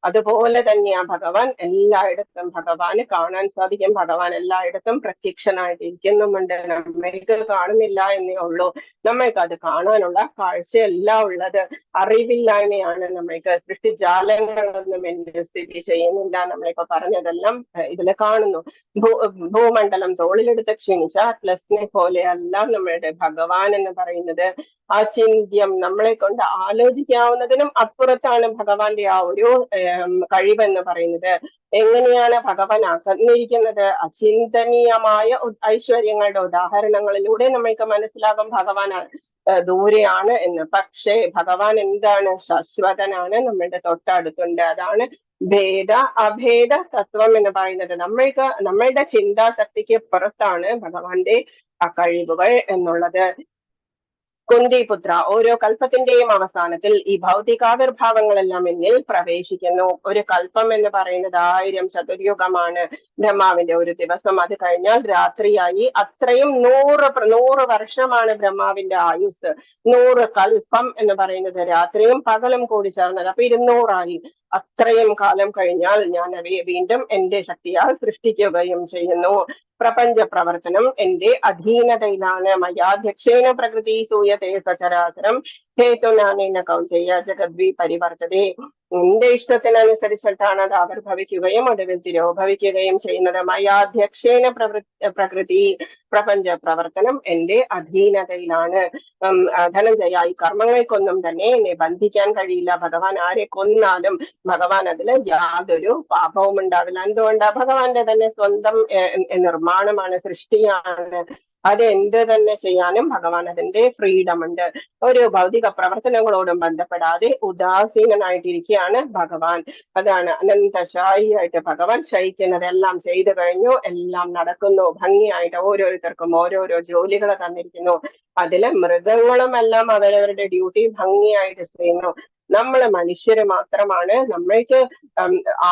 അതുപോലെ തന്നെയാ ഭഗവാൻ. എല്ലായിടത്തും ഭഗവാന് കാണാൻ സാധിക്കും. ഭഗവാൻ എല്ലായിടത്തും പ്രത്യക്ഷനായിട്ടിരിക്കുന്നുമുണ്ട്. നമ്മൾക്ക് കാണുന്നില്ല എന്നേ ഉള്ളൂ. നമ്മൾക്ക് അത് കാണാനുള്ള കാഴ്ചയല്ല ഉള്ളത്. അറിവില്ലായ്മയാണ് നമ്മൾക്ക്. സൃഷ്ടിജാലങ്ങളൊന്നും എന്നിൽ സ്ഥിതി ചെയ്യുന്നില്ല. നമ്മളിപ്പോ പറഞ്ഞതെല്ലാം ഇതിൽ കാണുന്നു. ഭൂമണ്ഡലം തോളിലെടുത്ത് ക്ഷണിച്ച അറ്റ്ലസിനെ പോലെയല്ല നമ്മളുടെ ഭഗവാൻ എന്ന് പറയുന്നത്. അചിന്യം, നമ്മളെ കൊണ്ട് ആലോചിക്കാവുന്നതിനും അപ്പുറത്താണ് ഭഗവാന്റെ ആ ഒരു കഴിവെന്ന് പറയുന്നത്. എങ്ങനെയാണ് ഭഗവാൻ അകന്നിരിക്കുന്നത്? അചിന്തനീയമായ ഐശ്വര്യങ്ങളുടെ ഉദാഹരണങ്ങളിലൂടെ നമ്മൾക്ക് മനസ്സിലാകും ഭഗവാൻ ദൂരെയാണ് എന്ന്. പക്ഷേ ഭഗവാൻ എന്താണ്? ശാശ്വതനാണ്, നമ്മളുടെ തൊട്ടടുത്തുണ്ട്. അതാണ് ഭേദ അഭേദ തത്വം എന്ന് പറയുന്നത്. നമ്മളുടെ ചിന്താശക്തിക്ക് പുറത്താണ് ഭഗവാന്റെ ആ കഴിവുകൾ എന്നുള്ളത്. കുന്തിപുത്ര, ഓരോ കൽപ്പത്തിന്റെയും അവസാനത്തിൽ ഈ ഭൗതികാവിർഭാവങ്ങളെല്ലാം എന്നിൽ പ്രവേശിക്കുന്നു. ഒരു കൽപ്പം എന്ന് പറയുന്നത് 1000 ചതുർയുഗമാണ്. ബ്രഹ്മാവിന്റെ ഒരു ദിവസം, അത് കഴിഞ്ഞാൽ രാത്രിയായി. അത്രയും 100 വർഷമാണ് ബ്രഹ്മാവിന്റെ ആയുസ്. 100 കൽപ്പം എന്ന് പറയുന്നത് രാത്രിയും പകലും കൂടി ചേർന്നത്. അപ്പൊ 200 അത്രയും കാലം കഴിഞ്ഞാൽ ഞാൻ അവയെ വീണ്ടും എന്റെ ശക്തിയാൽ സൃഷ്ടിക്കുകയും ചെയ്യുന്നു. പ്രപഞ്ച പ്രവർത്തനം എന്റെ അധീനതയിലാണ്. മയാധ്യക്ഷേന പ്രകൃതി സൂയതേ സചരാചരം ഹേതുനാനേന കൗന്ദയ ജഗദ്വി പരിവർത്തതേ. എന്റെ ഇഷ്ടത്തിനനുസരിച്ചിട്ടാണ് അത് ആവിർഭവിക്കുകയും ഒടുവിൽ തിരോഭവിക്കുകയും ചെയ്യുന്നത്. മയാധ്യക്ഷേന പ്രകൃതി, പ്രപഞ്ച പ്രവർത്തനം എന്റെ അധീനതയിലാണ്. ധനഞ്ജയ, ഈ കർമ്മങ്ങൾക്കൊന്നും തന്നെ എന്നെ ബന്ധിക്കാൻ കഴിയില്ല. ഭഗവാൻ ആരെ കൊന്നാലും ഭഗവാൻ അതിൽ യാതൊരു പാപവും ഉണ്ടാവില്ല. എന്തുകൊണ്ടാ? ഭഗവാന്റെ തന്നെ സ്വന്തം നിർമ്മാണമാണ്, സൃഷ്ടിയാണ്. അത് എന്ത് തന്നെ ചെയ്യാനും ഭഗവാൻ അതിന്റെ ഫ്രീഡം ഉണ്ട്. ഒരു ഭൗതിക പ്രവർത്തനങ്ങളോടും ബന്ധപ്പെടാതെ ഉദാസീനനായിട്ടിരിക്കുകയാണ് ഭഗവാൻ. അതാണ് അനന്തശായിയായിട്ട് ഭഗവാൻ ശയിക്കുന്നത്. എല്ലാം ചെയ്തു കഴിഞ്ഞു, എല്ലാം നടക്കുന്നു ഭംഗിയായിട്ട്. ഓരോരുത്തർക്കും ഓരോരോ ജോലികൾ തന്നിരിക്കുന്നു. അതില് മൃഗങ്ങളും എല്ലാം അവരവരുടെ ഡ്യൂട്ടി ഭംഗിയായിട്ട് ചെയ്യുന്നു. നമ്മള് മനുഷ്യര് മാത്രമാണ്. നമ്മൾക്ക്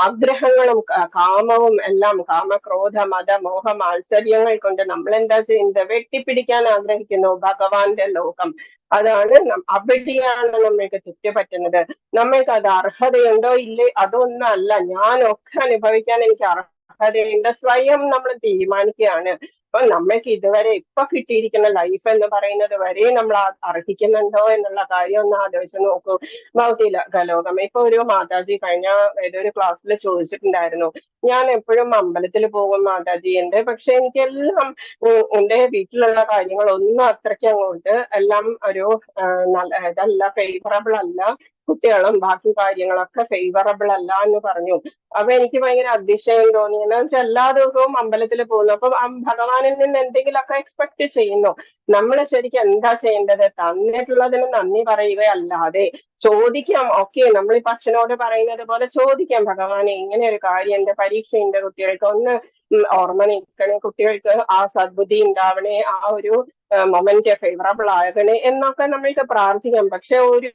ആഗ്രഹങ്ങളും കാമവും എല്ലാം, കാമക്രോധ മത മോഹ മാത്സര്യങ്ങൾ കൊണ്ട് നമ്മൾ എന്താ ചെയ്യുന്നത്? വെട്ടിപ്പിടിക്കാൻ ആഗ്രഹിക്കുന്നു ഭഗവാന്റെ ലോകം. അതാണ് അവിടെയാണ് നമ്മൾക്ക് തെറ്റുപറ്റുന്നത്. നമ്മൾക്ക് അത് അർഹതയുണ്ടോ ഇല്ലേ അതൊന്നും അല്ല. ഞാനൊക്കെ അനുഭവിക്കാൻ എനിക്ക് അർഹതയുണ്ട് സ്വയം നമ്മൾ തീരുമാനിക്കുകയാണ്. അപ്പൊ നമ്മൾക്ക് ഇതുവരെ ഇപ്പൊ കിട്ടിയിരിക്കുന്ന ലൈഫ് എന്ന് പറയുന്നത് വരെ നമ്മൾ അർഹിക്കുന്നുണ്ടോ എന്നുള്ള കാര്യം ഒന്ന് ആലോചിച്ച് നോക്കൂ. ഭൗതിക ലോകം ഇപ്പൊ ഒരു മാതാജി കഴിഞ്ഞ ഏതൊരു ക്ലാസ്സിൽ ചോദിച്ചിട്ടുണ്ടായിരുന്നു, ഞാൻ എപ്പോഴും അമ്പലത്തിൽ പോകും മാതാജി ഉണ്ട്, പക്ഷെ എനിക്കെല്ലാം എന്റെ വീട്ടിലുള്ള കാര്യങ്ങളൊന്നും അത്രയ്ക്ക് അങ്ങോട്ട് എല്ലാം ഒരു ഇതല്ല, ഫേവറബിൾ അല്ല, കുട്ടികളും ബാക്കി കാര്യങ്ങളൊക്കെ ഫേവറബിൾ അല്ല എന്ന് പറഞ്ഞു. അപ്പൊ എനിക്ക് ഭയങ്കര അതിശയം തോന്നി. എന്ന് വെച്ചാൽ എല്ലാ ദിവസവും അമ്പലത്തിൽ പോകുന്നു, അപ്പൊ ഭഗവാനിൽ നിന്ന് എന്തെങ്കിലുമൊക്കെ എക്സ്പെക്ട് ചെയ്യുന്നു. നമ്മൾ ശരിക്കും എന്താ ചെയ്യേണ്ടത്? തന്നിട്ടുള്ളതിന് നന്ദി പറയുകയല്ലാതെ ചോദിക്കാം. ഓക്കെ, നമ്മളിപ്പോ അച്ഛനോട് പറയുന്നത് പോലെ ചോദിക്കാം, ഭഗവാനെ ഇങ്ങനെ ഒരു കാര്യം എന്റെ പരീക്ഷയുണ്ട്, കുട്ടികൾക്ക് ഒന്ന് ഓർമ്മ നിൽക്കണേ, കുട്ടികൾക്ക് ആ സദ്ബുദ്ധി ഉണ്ടാവണേ, ആ ഒരു മൊമെന്റ് ഫേവറബിൾ ആകണേ എന്നൊക്കെ നമ്മൾക്ക് പ്രാർത്ഥിക്കാം. പക്ഷെ ഒരു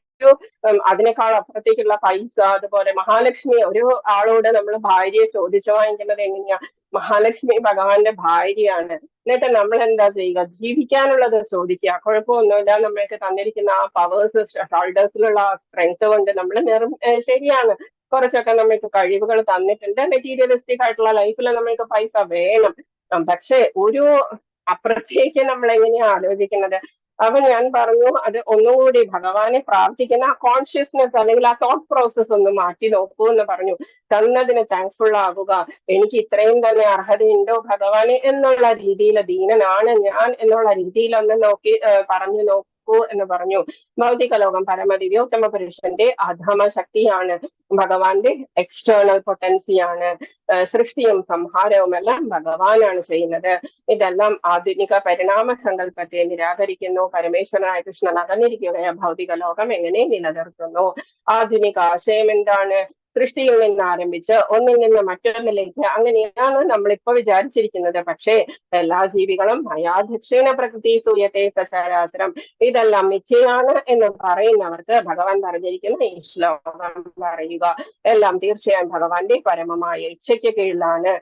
അതിനേക്കാൾ അപ്പുറത്തേക്കുള്ള പൈസ, അതുപോലെ മഹാലക്ഷ്മി ഒരു ആളോട് നമ്മൾ ഭാര്യയെ ചോദിച്ചു വാങ്ങിക്കുന്നത് എങ്ങനെയാ? മഹാലക്ഷ്മി ഭഗവാന്റെ ഭാര്യയാണ്. എന്നിട്ട് നമ്മൾ എന്താ ചെയ്യുക? ജീവിക്കാനുള്ളത് ചോദിക്കുക. കുഴപ്പമൊന്നുമില്ല, നമ്മൾക്ക് തന്നിരിക്കുന്ന ആ പവേഴ്സ്, ഷോൾഡേഴ്സിലുള്ള ആ സ്ട്രെങ്ത് കൊണ്ട് നമ്മൾ ശരിയാണ്, കുറച്ചൊക്കെ നമ്മൾക്ക് കഴിവുകൾ തന്നിട്ടുണ്ട്, മെറ്റീരിയലിസ്റ്റിക് ആയിട്ടുള്ള ലൈഫിൽ നമ്മൾക്ക് പൈസ വേണം. പക്ഷെ ഒരു അപ്പുറത്തേക്ക് നമ്മൾ എങ്ങനെയാ ആലോചിക്കുന്നത്? അപ്പൊ ഞാൻ പറഞ്ഞു, അത് ഒന്നുകൂടി ഭഗവാനെ പ്രാർത്ഥിക്കുന്ന ആ കോൺഷ്യസ്നെസ് അല്ലെങ്കിൽ ആ തോട്ട് പ്രോസസ് ഒന്ന് മാറ്റി നോക്കൂ എന്ന് പറഞ്ഞു. തന്നതിന് താങ്ക്ഫുൾ ആകുക, എനിക്ക് ഇത്രയും തന്നെ അർഹതയുണ്ടോ ഭഗവാനെ എന്നുള്ള രീതിയിൽ, ദീനനാണ് ഞാൻ എന്നുള്ള രീതിയിൽ ഒന്ന് നോക്കി പറഞ്ഞു നോക്കൂ എന്ന് പറഞ്ഞു. ഭൗതിക ലോകം പരമദിവ്യോത്തമ പുരുഷന്റെ അധമ ശക്തിയാണ്, ഭഗവാന്റെ എക്സ്റ്റേണൽ പൊട്ടൻസിയാണ്. സൃഷ്ടിയും സംഹാരവും എല്ലാം ഭഗവാനാണ് ചെയ്യുന്നത്. ഇതെല്ലാം ആധുനിക പരിണാമ സങ്കല്പത്തെ നിരാകരിക്കുന്നു. പരമേശ്വരനായ കൃഷ്ണൻ അകന്നിരിക്കുകയെ ഭൗതിക ലോകം എങ്ങനെ നിലനിർത്തുന്നു? ആധുനിക ആശയം എന്താണ്? സൃഷ്ടിയിൽ നിന്ന് ആരംഭിച്ച് ഒന്നിൽ നിന്ന് മറ്റൊന്നിലേക്ക്, അങ്ങനെയാണ് നമ്മളിപ്പോ വിചാരിച്ചിരിക്കുന്നത്. പക്ഷേ എല്ലാ ജീവികളും മയാധ്യക്ഷേണ പ്രകൃതി സൂയത്തെ സചരാചരം, ഇതെല്ലാം മിഥ്യയാണ് എന്ന് പറയുന്നവർക്ക് ഭഗവാൻ പറഞ്ഞിരിക്കുന്ന ഈ ശ്ലോകം പറയുക. എല്ലാം തീർച്ചയായും ഭഗവാന്റെ പരമമായ ഇച്ഛയ്ക്ക് കീഴിലാണ്.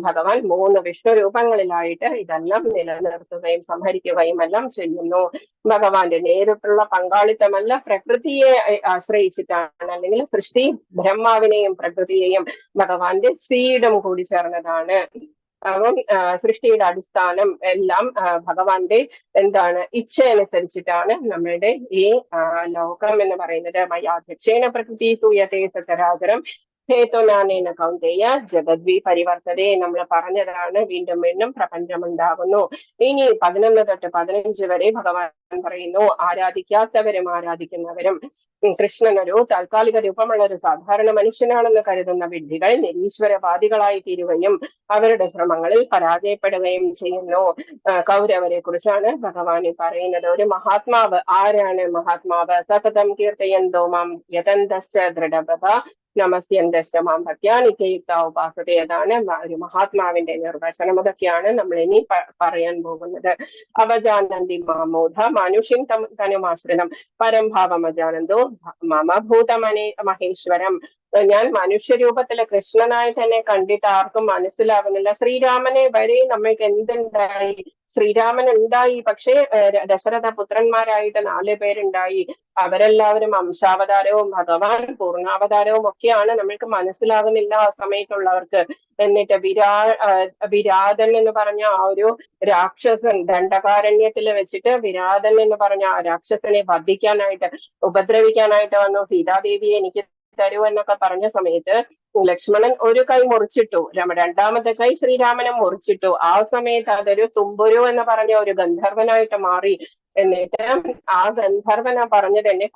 ഭഗവാൻ 3 വിഷ്ണു രൂപങ്ങളിലായിട്ട് ഇതെല്ലാം നിലനിർത്തുകയും സംഹരിക്കുകയും എല്ലാം ചെയ്യുന്നു. ഭഗവാന്റെ നേരിട്ടുള്ള പങ്കാളിത്തമല്ല, പ്രകൃതിയെ ആശ്രയിച്ചിട്ടാണ്, അല്ലെങ്കിൽ സൃഷ്ടി ബ്രഹ്മാവിനെയും പ്രകൃതിയെയും ഭഗവാന്റെ സീഡും കൂടി ചേർന്നതാണ്. അപ്പം സൃഷ്ടിയുടെ അടിസ്ഥാനം എല്ലാം ഭഗവാന്റെ ഇച്ഛ അനുസരിച്ചിട്ടാണ് നമ്മളുടെ ഈ ലോകം എന്ന് പറയുന്നത്. മയാധ്യക്ഷേണ പ്രകൃതി സൂയത്തെ സചരാചരം ഹേതുനാനേന കൗന്ദേയ ജഗദ്വി പരിവർത്തതേ, നമ്മൾ പറഞ്ഞതാണ്. വീണ്ടും വീണ്ടും പ്രപഞ്ചമുണ്ടാകുന്നു. ഇനി 11 തൊട്ട് 15 വരെ ഭഗവാൻ പറയുന്നു, ആരാധിക്കാത്തവരും ആരാധിക്കുന്നവരും. കൃഷ്ണൻ ഒരു താൽക്കാലിക രൂപമുള്ള ഒരു സാധാരണ മനുഷ്യനാണെന്ന് കരുതുന്ന വിഡ്ഢികൾ നിരീശ്വരവാദികളായി തീരുകയും അവരുടെ ശ്രമങ്ങളിൽ പരാജയപ്പെടുകയും ചെയ്യുന്നു. കൗരവരെ കുറിച്ചാണ് ഭഗവാൻ പറയുന്നത്. ഒരു മഹാത്മാവ് ആരാണ്? മഹാത്മാവ് സതതം കീർത്തയന്തോ മാം യതന്തശ്ച ദൃഢവ്രത നമസ്യന്തശ്ചമാം ഭക്ത്യാ നിത്യയുക്ത ഉപാസത്തെ. അതാണ് ഒരു മഹാത്മാവിന്റെ നിർവചനം. അതൊക്കെയാണ് നമ്മൾ ഇനി പറയാൻ പോകുന്നത്. അവജാനന്തി മാമോധ മനുഷ്യൻ തനുമാശ്രിതം പരംഭാവമജാനന്ദോ മമ ഭൂതമനെ മഹേശ്വരം. ഞാൻ മനുഷ്യരൂപത്തിലെ കൃഷ്ണനായി തന്നെ കണ്ടിട്ട് ആർക്കും മനസ്സിലാവുന്നില്ല. ശ്രീരാമനെ വരെ നമ്മൾക്ക് എന്തുണ്ടായി? ശ്രീരാമൻ ഉണ്ടായി, പക്ഷേ ദശരഥ പുത്രന്മാരായിട്ട് 4 പേരുണ്ടായി. അവരെല്ലാവരും അംശാവതാരവും ഭഗവാൻ പൂർണ്ണാവതാരവും ഒക്കെയാണ്, നമ്മൾക്ക് മനസ്സിലാകുന്നില്ല ആ സമയത്തുള്ളവർക്ക്. എന്നിട്ട് വിരാതൻ എന്ന് പറഞ്ഞ ആ ഒരു രാക്ഷസൻ ദണ്ഡകാരണ്യത്തിൽ വെച്ചിട്ട് വിരാതൻ എന്ന് പറഞ്ഞ ആ രാക്ഷസനെ വധിക്കാനായിട്ട്, ഉപദ്രവിക്കാനായിട്ട് വന്നു. സീതാദേവിയെ എനിക്ക് തരൂ എന്നൊക്കെ പറഞ്ഞ സമയത്ത് ലക്ഷ്മണൻ ഒരു കൈ മുറിച്ചിട്ടു, രണ്ടാമത്തെ കൈ ശ്രീരാമനും മുറിച്ചിട്ടു. ആ സമയത്ത് അതൊരു തുമ്പുരു എന്ന് പറഞ്ഞ ഒരു ഗന്ധർവനായിട്ട് മാറി. എന്നിട്ട് ആ ഗന്ധർവന പറഞ്ഞത്, എന്നെ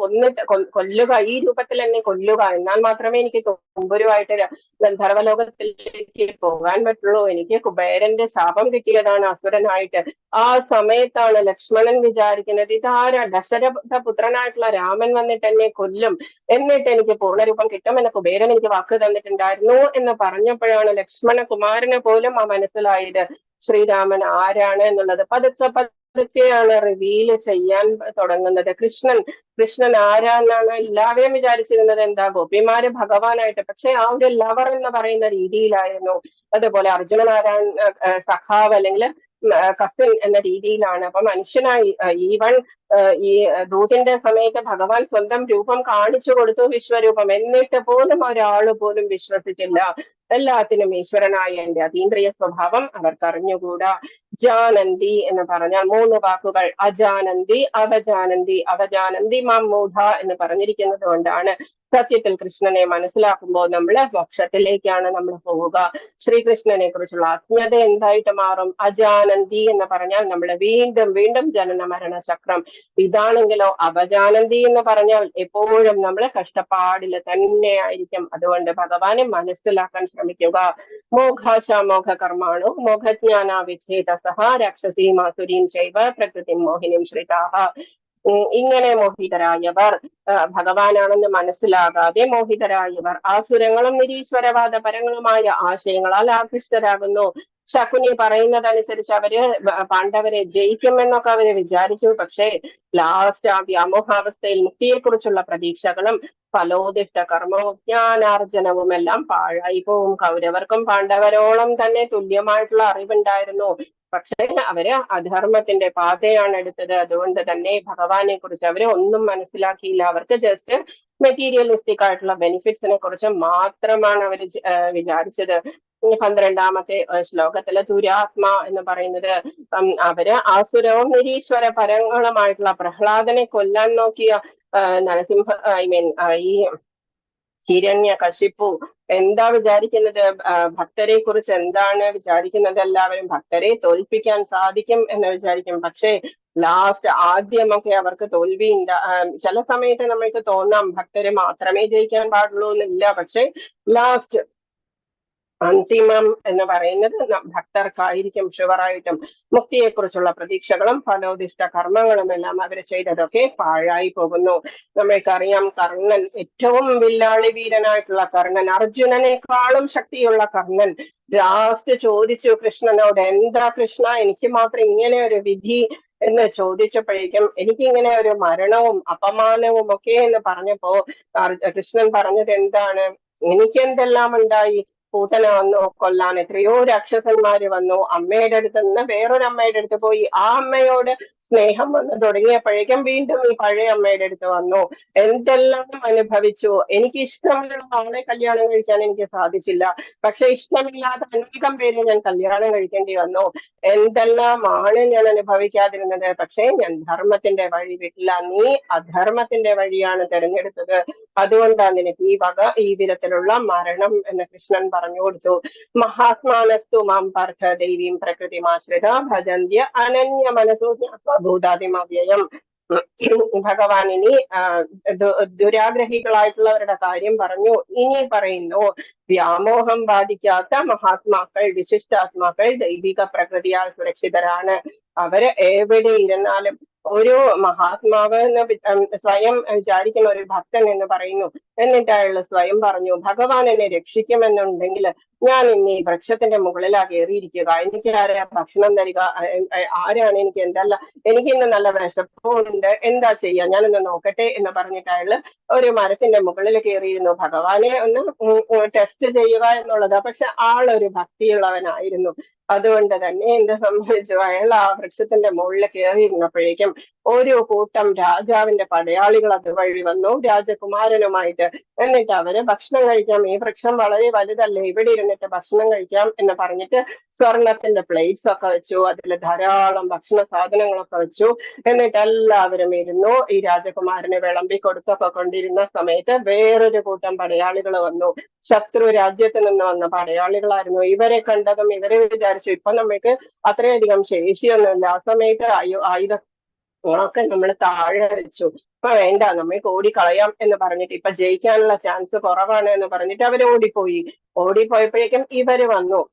കൊല്ലുക, ഈ രൂപത്തിൽ എന്നെ കൊല്ലുക, എന്നാൽ മാത്രമേ എനിക്ക് തുമ്പുരുവായിട്ട് ഗന്ധർവലോകത്തിലേക്ക് പോകാൻ പറ്റുള്ളൂ. എനിക്ക് കുബേരന്റെ ശാപം കിട്ടിയതാണ് അസുരനായിട്ട്. ആ സമയത്താണ് ലക്ഷ്മണൻ വിചാരിക്കുന്നത്, ഇതാരാ? ദശരഥ പുത്രനായിട്ടുള്ള രാമൻ വന്നിട്ട് എന്നെ കൊല്ലും, എന്നിട്ട് എനിക്ക് പൂർണ്ണരൂപം കിട്ടും എന്ന് കുബേരൻ എനിക്ക് വാക്ക് തന്നിട്ടുണ്ടായിരുന്നു എന്ന് പറഞ്ഞപ്പോഴാണ് ലക്ഷ്മണ കുമാരന് പോലും ആ മനസ്സിലായത് ശ്രീരാമൻ ആരാണ് എന്നുള്ളത്. പതുക്കെ അതൊക്കെയാണ് റിവീൽ ചെയ്യാൻ തുടങ്ങുന്നത്. കൃഷ്ണൻ ആരാന്നാണ് എല്ലാവരും വിചാരിച്ചിരുന്നത്, എന്താ ഗോപിമാര് ഭഗവാനായിട്ട്. പക്ഷെ ആ ഒരു ലവർ എന്ന് പറയുന്ന രീതിയിലായിരുന്നു. അതുപോലെ അർജുനൻ ആരാൻ, സഖാവ് അല്ലെങ്കിൽ കസിൻ എന്ന രീതിയിലാണ്. അപ്പൊ മനുഷ്യനായി ഈവൻ ഈ ദൂതിന്റെ സമയത്ത് ഭഗവാൻ സ്വന്തം രൂപം കാണിച്ചു കൊടുത്തു, വിശ്വരൂപം. എന്നിട്ട് പോലും ഒരാൾ പോലും വിശ്വസിച്ചില്ല. എല്ലാത്തിനും ഈശ്വരനായ എന്റെ അതീന്ദ്രിയ സ്വഭാവം അവർക്ക് അറിഞ്ഞുകൂടാ. ജാനന്തി എന്ന് പറഞ്ഞാൽ 3 വാക്കുകൾ: അജാനന്തി, അവജാനന്തി മാം മൂഢ എന്ന് പറഞ്ഞിരിക്കുന്നത് കൊണ്ടാണ് സത്യത്തിൽ കൃഷ്ണനെ മനസ്സിലാക്കുമ്പോൾ നമ്മൾ മോക്ഷത്തിലേക്കാണ് നമ്മൾ പോവുക. ശ്രീകൃഷ്ണനെ കുറിച്ചുള്ള അജ്ഞത എന്തായിട്ട് മാറും? അജാനന്തി എന്ന് പറഞ്ഞാൽ നമ്മൾ വീണ്ടും വീണ്ടും ജനന മരണ ചക്രം. ഇതാണെങ്കിലോ അവജാനന്തി എന്ന് പറഞ്ഞാൽ എപ്പോഴും നമ്മൾ കഷ്ടപ്പാടിൽ തന്നെ ആയിരിക്കും. അതുകൊണ്ട് ഭഗവാനെ മനസ്സിലാക്കാൻ ശ്രമിക്കുക. മോഘാശാമോഘ കർമാണു മോഘജ്ഞാന വിച്ഛേദസഹ രാക്ഷസീമാസുരീം ചൈവ പ്രകൃതി മോഹിനിം ശ്രിതാഹ. ഇങ്ങനെ മോഹിതരായവർ, ഭഗവാനാണെന്ന് മനസ്സിലാകാതെ മോഹിതരായവർ ആസുരങ്ങളും നിരീശ്വരവാദ പരങ്ങളുമായ ആശയങ്ങളാൽ ആകൃഷ്ടരാകുന്നു. ശകുനി പറയുന്നതനുസരിച്ച് അവര് പാണ്ഡവരെ ജയിക്കുമെന്നൊക്കെ അവര് വിചാരിച്ചു. പക്ഷേ ലാസ്റ്റ് ആ വ്യാമോഹാവസ്ഥയിൽ മുക്തിയെക്കുറിച്ചുള്ള പ്രതീക്ഷകളും ഫലോദിഷ്ട കർമ്മവും ജ്ഞാനാർജനവും എല്ലാം പാഴായി പോവും. കൗരവർക്കും പാണ്ഡവരോളം തന്നെ തുല്യമായിട്ടുള്ള അറിവുണ്ടായിരുന്നു. പക്ഷേ അവര് അധർമ്മത്തിന്റെ പാതയാണ് എടുത്തത്. അതുകൊണ്ട് തന്നെ ഭഗവാനെ കുറിച്ച് അവര് ഒന്നും മനസ്സിലാക്കിയില്ല. അവർക്ക് ജസ്റ്റ് മെറ്റീരിയലിസ്റ്റിക് ആയിട്ടുള്ള ബെനിഫിറ്റ്സിനെ കുറിച്ച് മാത്രമാണ് അവർ വിചാരിച്ചത്. 12ാമത്തെ ശ്ലോകത്തിലെ ദുരാത്മ എന്ന് പറയുന്നത്, അവര് ആസുരവും നിരീശ്വര പരങ്ങളുമായിട്ടുള്ള പ്രഹ്ലാദനെ കൊല്ലാൻ നോക്കിയ നരസിംഹ ഈ ഹിരണ്യ കശിപ്പു എന്താ വിചാരിക്കുന്നത്? ഭക്തരെ കുറിച്ച് എന്താണ് വിചാരിക്കുന്നത്? എല്ലാവരും ഭക്തരെ തോൽപ്പിക്കാൻ സാധിക്കും എന്ന് വിചാരിക്കും. പക്ഷേ ലാസ്റ്റ് ആദ്യമൊക്കെ അവർക്ക് തോൽവി ചില സമയത്ത് നമ്മൾക്ക് തോന്നാം ഭക്തരെ മാത്രമേ ജയിക്കാൻ പാടുള്ളൂ എന്നില്ല. പക്ഷെ ലാസ്റ്റ് അന്തിമം എന്ന് പറയുന്നത് ഭക്തർക്കായിരിക്കും. ഷുവറായിട്ടും മുക്തിയെക്കുറിച്ചുള്ള പ്രതീക്ഷകളും ഫലോദിഷ്ട കർമ്മങ്ങളും എല്ലാം അവർ ചെയ്തതൊക്കെ പാഴായി പോകുന്നു. നമ്മൾക്കറിയാം, കർണൻ, ഏറ്റവും വില്ലാളി വീരനായിട്ടുള്ള കർണൻ, അർജുനനേക്കാളും ശക്തിയുള്ള കർണൻ ലാസ്റ്റ് ചോദിച്ചു കൃഷ്ണനോട്, എന്താ കൃഷ്ണ എനിക്ക് മാത്രം ഇങ്ങനെ ഒരു വിധി എന്ന് ചോദിച്ചപ്പോഴേക്കും എനിക്കിങ്ങനെ ഒരു മരണവും അപമാനവും ഒക്കെ എന്ന് പറഞ്ഞപ്പോ കൃഷ്ണൻ പറഞ്ഞത് എന്താണ്? എനിക്കെന്തെല്ലാം ഉണ്ടായി? പൂതന വന്നു കൊല്ലാൻ എത്രയോ രാക്ഷസന്മാര് വന്നു. അമ്മയുടെ അടുത്ത് നിന്ന് വേറൊരു അമ്മയുടെ അടുത്ത് പോയി. ആ അമ്മയോട് സ്നേഹം വന്ന് തുടങ്ങിയപ്പോഴേക്കും വീണ്ടും ഈ പഴയ അമ്മയുടെ അടുത്ത് വന്നു. എന്തെല്ലാം അനുഭവിച്ചു. എനിക്ക് ഇഷ്ടമുള്ള ആളെ കല്യാണം കഴിക്കാൻ എനിക്ക് സാധിച്ചില്ല. പക്ഷെ ഇഷ്ടമില്ലാത്ത അനേകം പേര് ഞാൻ കല്യാണം കഴിക്കേണ്ടി വന്നു. എന്തെല്ലാമാണ് ഞാൻ അനുഭവിക്കാതിരുന്നത്. പക്ഷെ ഞാൻ ധർമ്മത്തിന്റെ വഴി വിട്ടില്ല. നീ അധർമ്മത്തിന്റെ വഴിയാണ് തിരഞ്ഞെടുത്തത്. അതുകൊണ്ടാണ് നിനക്ക് ഈ വിധത്തിലുള്ള മരണം എന്ന് കൃഷ്ണൻ പറഞ്ഞു കൊടുത്തു. മഹാത്മാനസ്തു മാം പാർത്ഥ ദൈവീം പ്രകൃതിമാശ്രിത ഭജന്ത്യ അനന്യ മനസ്സോ ഭൂതാദിമവ്യയം. ഭഗവാൻ ഇനി ദുരാഗ്രഹികളായിട്ടുള്ളവരുടെ കാര്യം പറഞ്ഞു. ഇനി പറയുന്നു, വ്യാമോഹം ബാധിക്കാത്ത മഹാത്മാക്കൾ, വിശിഷ്ടാത്മാക്കൾ ദൈവിക പ്രകൃതിയാൽ സുരക്ഷിതരാണ്. അവര് എവിടെ ഇരുന്നാലും ഒരു മഹാത്മാവ് എന്ന് സ്വയം വിചാരിക്കുന്ന ഒരു ഭക്തൻ എന്ന് പറയുന്നു. എന്നിട്ട് അയാൾ സ്വയം പറഞ്ഞു, ഭഗവാൻ എന്നെ രക്ഷിക്കുമെന്നുണ്ടെങ്കിൽ ഞാൻ ഇന്ന് ഈ വൃക്ഷത്തിന്റെ മുകളിലാ കയറിയിരിക്കുക. എനിക്ക് ആരാ ഭക്ഷണം തരിക? ആരാണ് എനിക്ക് എനിക്ക് ഇന്ന് നല്ല വിശപ്പുണ്ട്, എന്താ ചെയ്യാ, ഞാനൊന്ന് നോക്കട്ടെ എന്ന് പറഞ്ഞിട്ട് അയാള് ഒരു മരത്തിന്റെ മുകളിൽ കയറിയിരുന്നു. ഭഗവാനെ ഒന്ന് ടെസ്റ്റ് ചെയ്യുക എന്നുള്ളത്. പക്ഷെ ആളൊരു ഭക്തിയുള്ളവനായിരുന്നു. അതുകൊണ്ട് തന്നെ എന്ത് സംഭവിച്ചു? അയാൾ ആ വൃക്ഷത്തിന്റെ മുകളിൽ കയറിയിരുന്നപ്പോഴേക്കും ഒരു കൂട്ടം രാജാവിന്റെ പടയാളികൾ അതുവഴി വന്നു, രാജകുമാരനുമായിട്ട്. എന്നിട്ട് അവര് ഭക്ഷണം കഴിക്കാം, ഈ വൃക്ഷം വളരെ വലുതല്ലേ, ഇവിടെ ഇരുന്നിട്ട് ഭക്ഷണം കഴിക്കാം എന്ന് പറഞ്ഞിട്ട് സ്വർണത്തിന്റെ പ്ലേറ്റ്സ് ഒക്കെ വെച്ചു, അതിൽ ധാരാളം ഭക്ഷണ സാധനങ്ങളൊക്കെ വെച്ചു. എന്നിട്ട് എല്ലാവരും ഇരുന്നു. ഈ രാജകുമാരനെ വിളമ്പി കൊടുത്തൊക്കെ കൊണ്ടിരുന്ന സമയത്ത് വേറൊരു കൂട്ടം പടയാളികൾ വന്നു. ശത്രു രാജ്യത്ത് നിന്ന് വന്ന പടയാളികളായിരുന്നു. ഇവരെ കണ്ടതും ഇവരെ വിചാരിച്ചു, ഇപ്പൊ നമുക്ക് അത്രയധികം ശേഷിയൊന്നുമില്ല. ആ സമയത്ത് ആയുധങ്ങളൊക്കെ നമ്മൾ താഴെ വെച്ചു. ഇപ്പൊ വേണ്ട, നമ്മൾക്ക് ഓടിക്കളയാം എന്ന് പറഞ്ഞിട്ട്, ഇപ്പൊ ജയിക്കാനുള്ള ചാൻസ് കുറവാണ് എന്ന് പറഞ്ഞിട്ട് അവർ ഓടിപ്പോയപ്പോഴേക്കും ഇവര്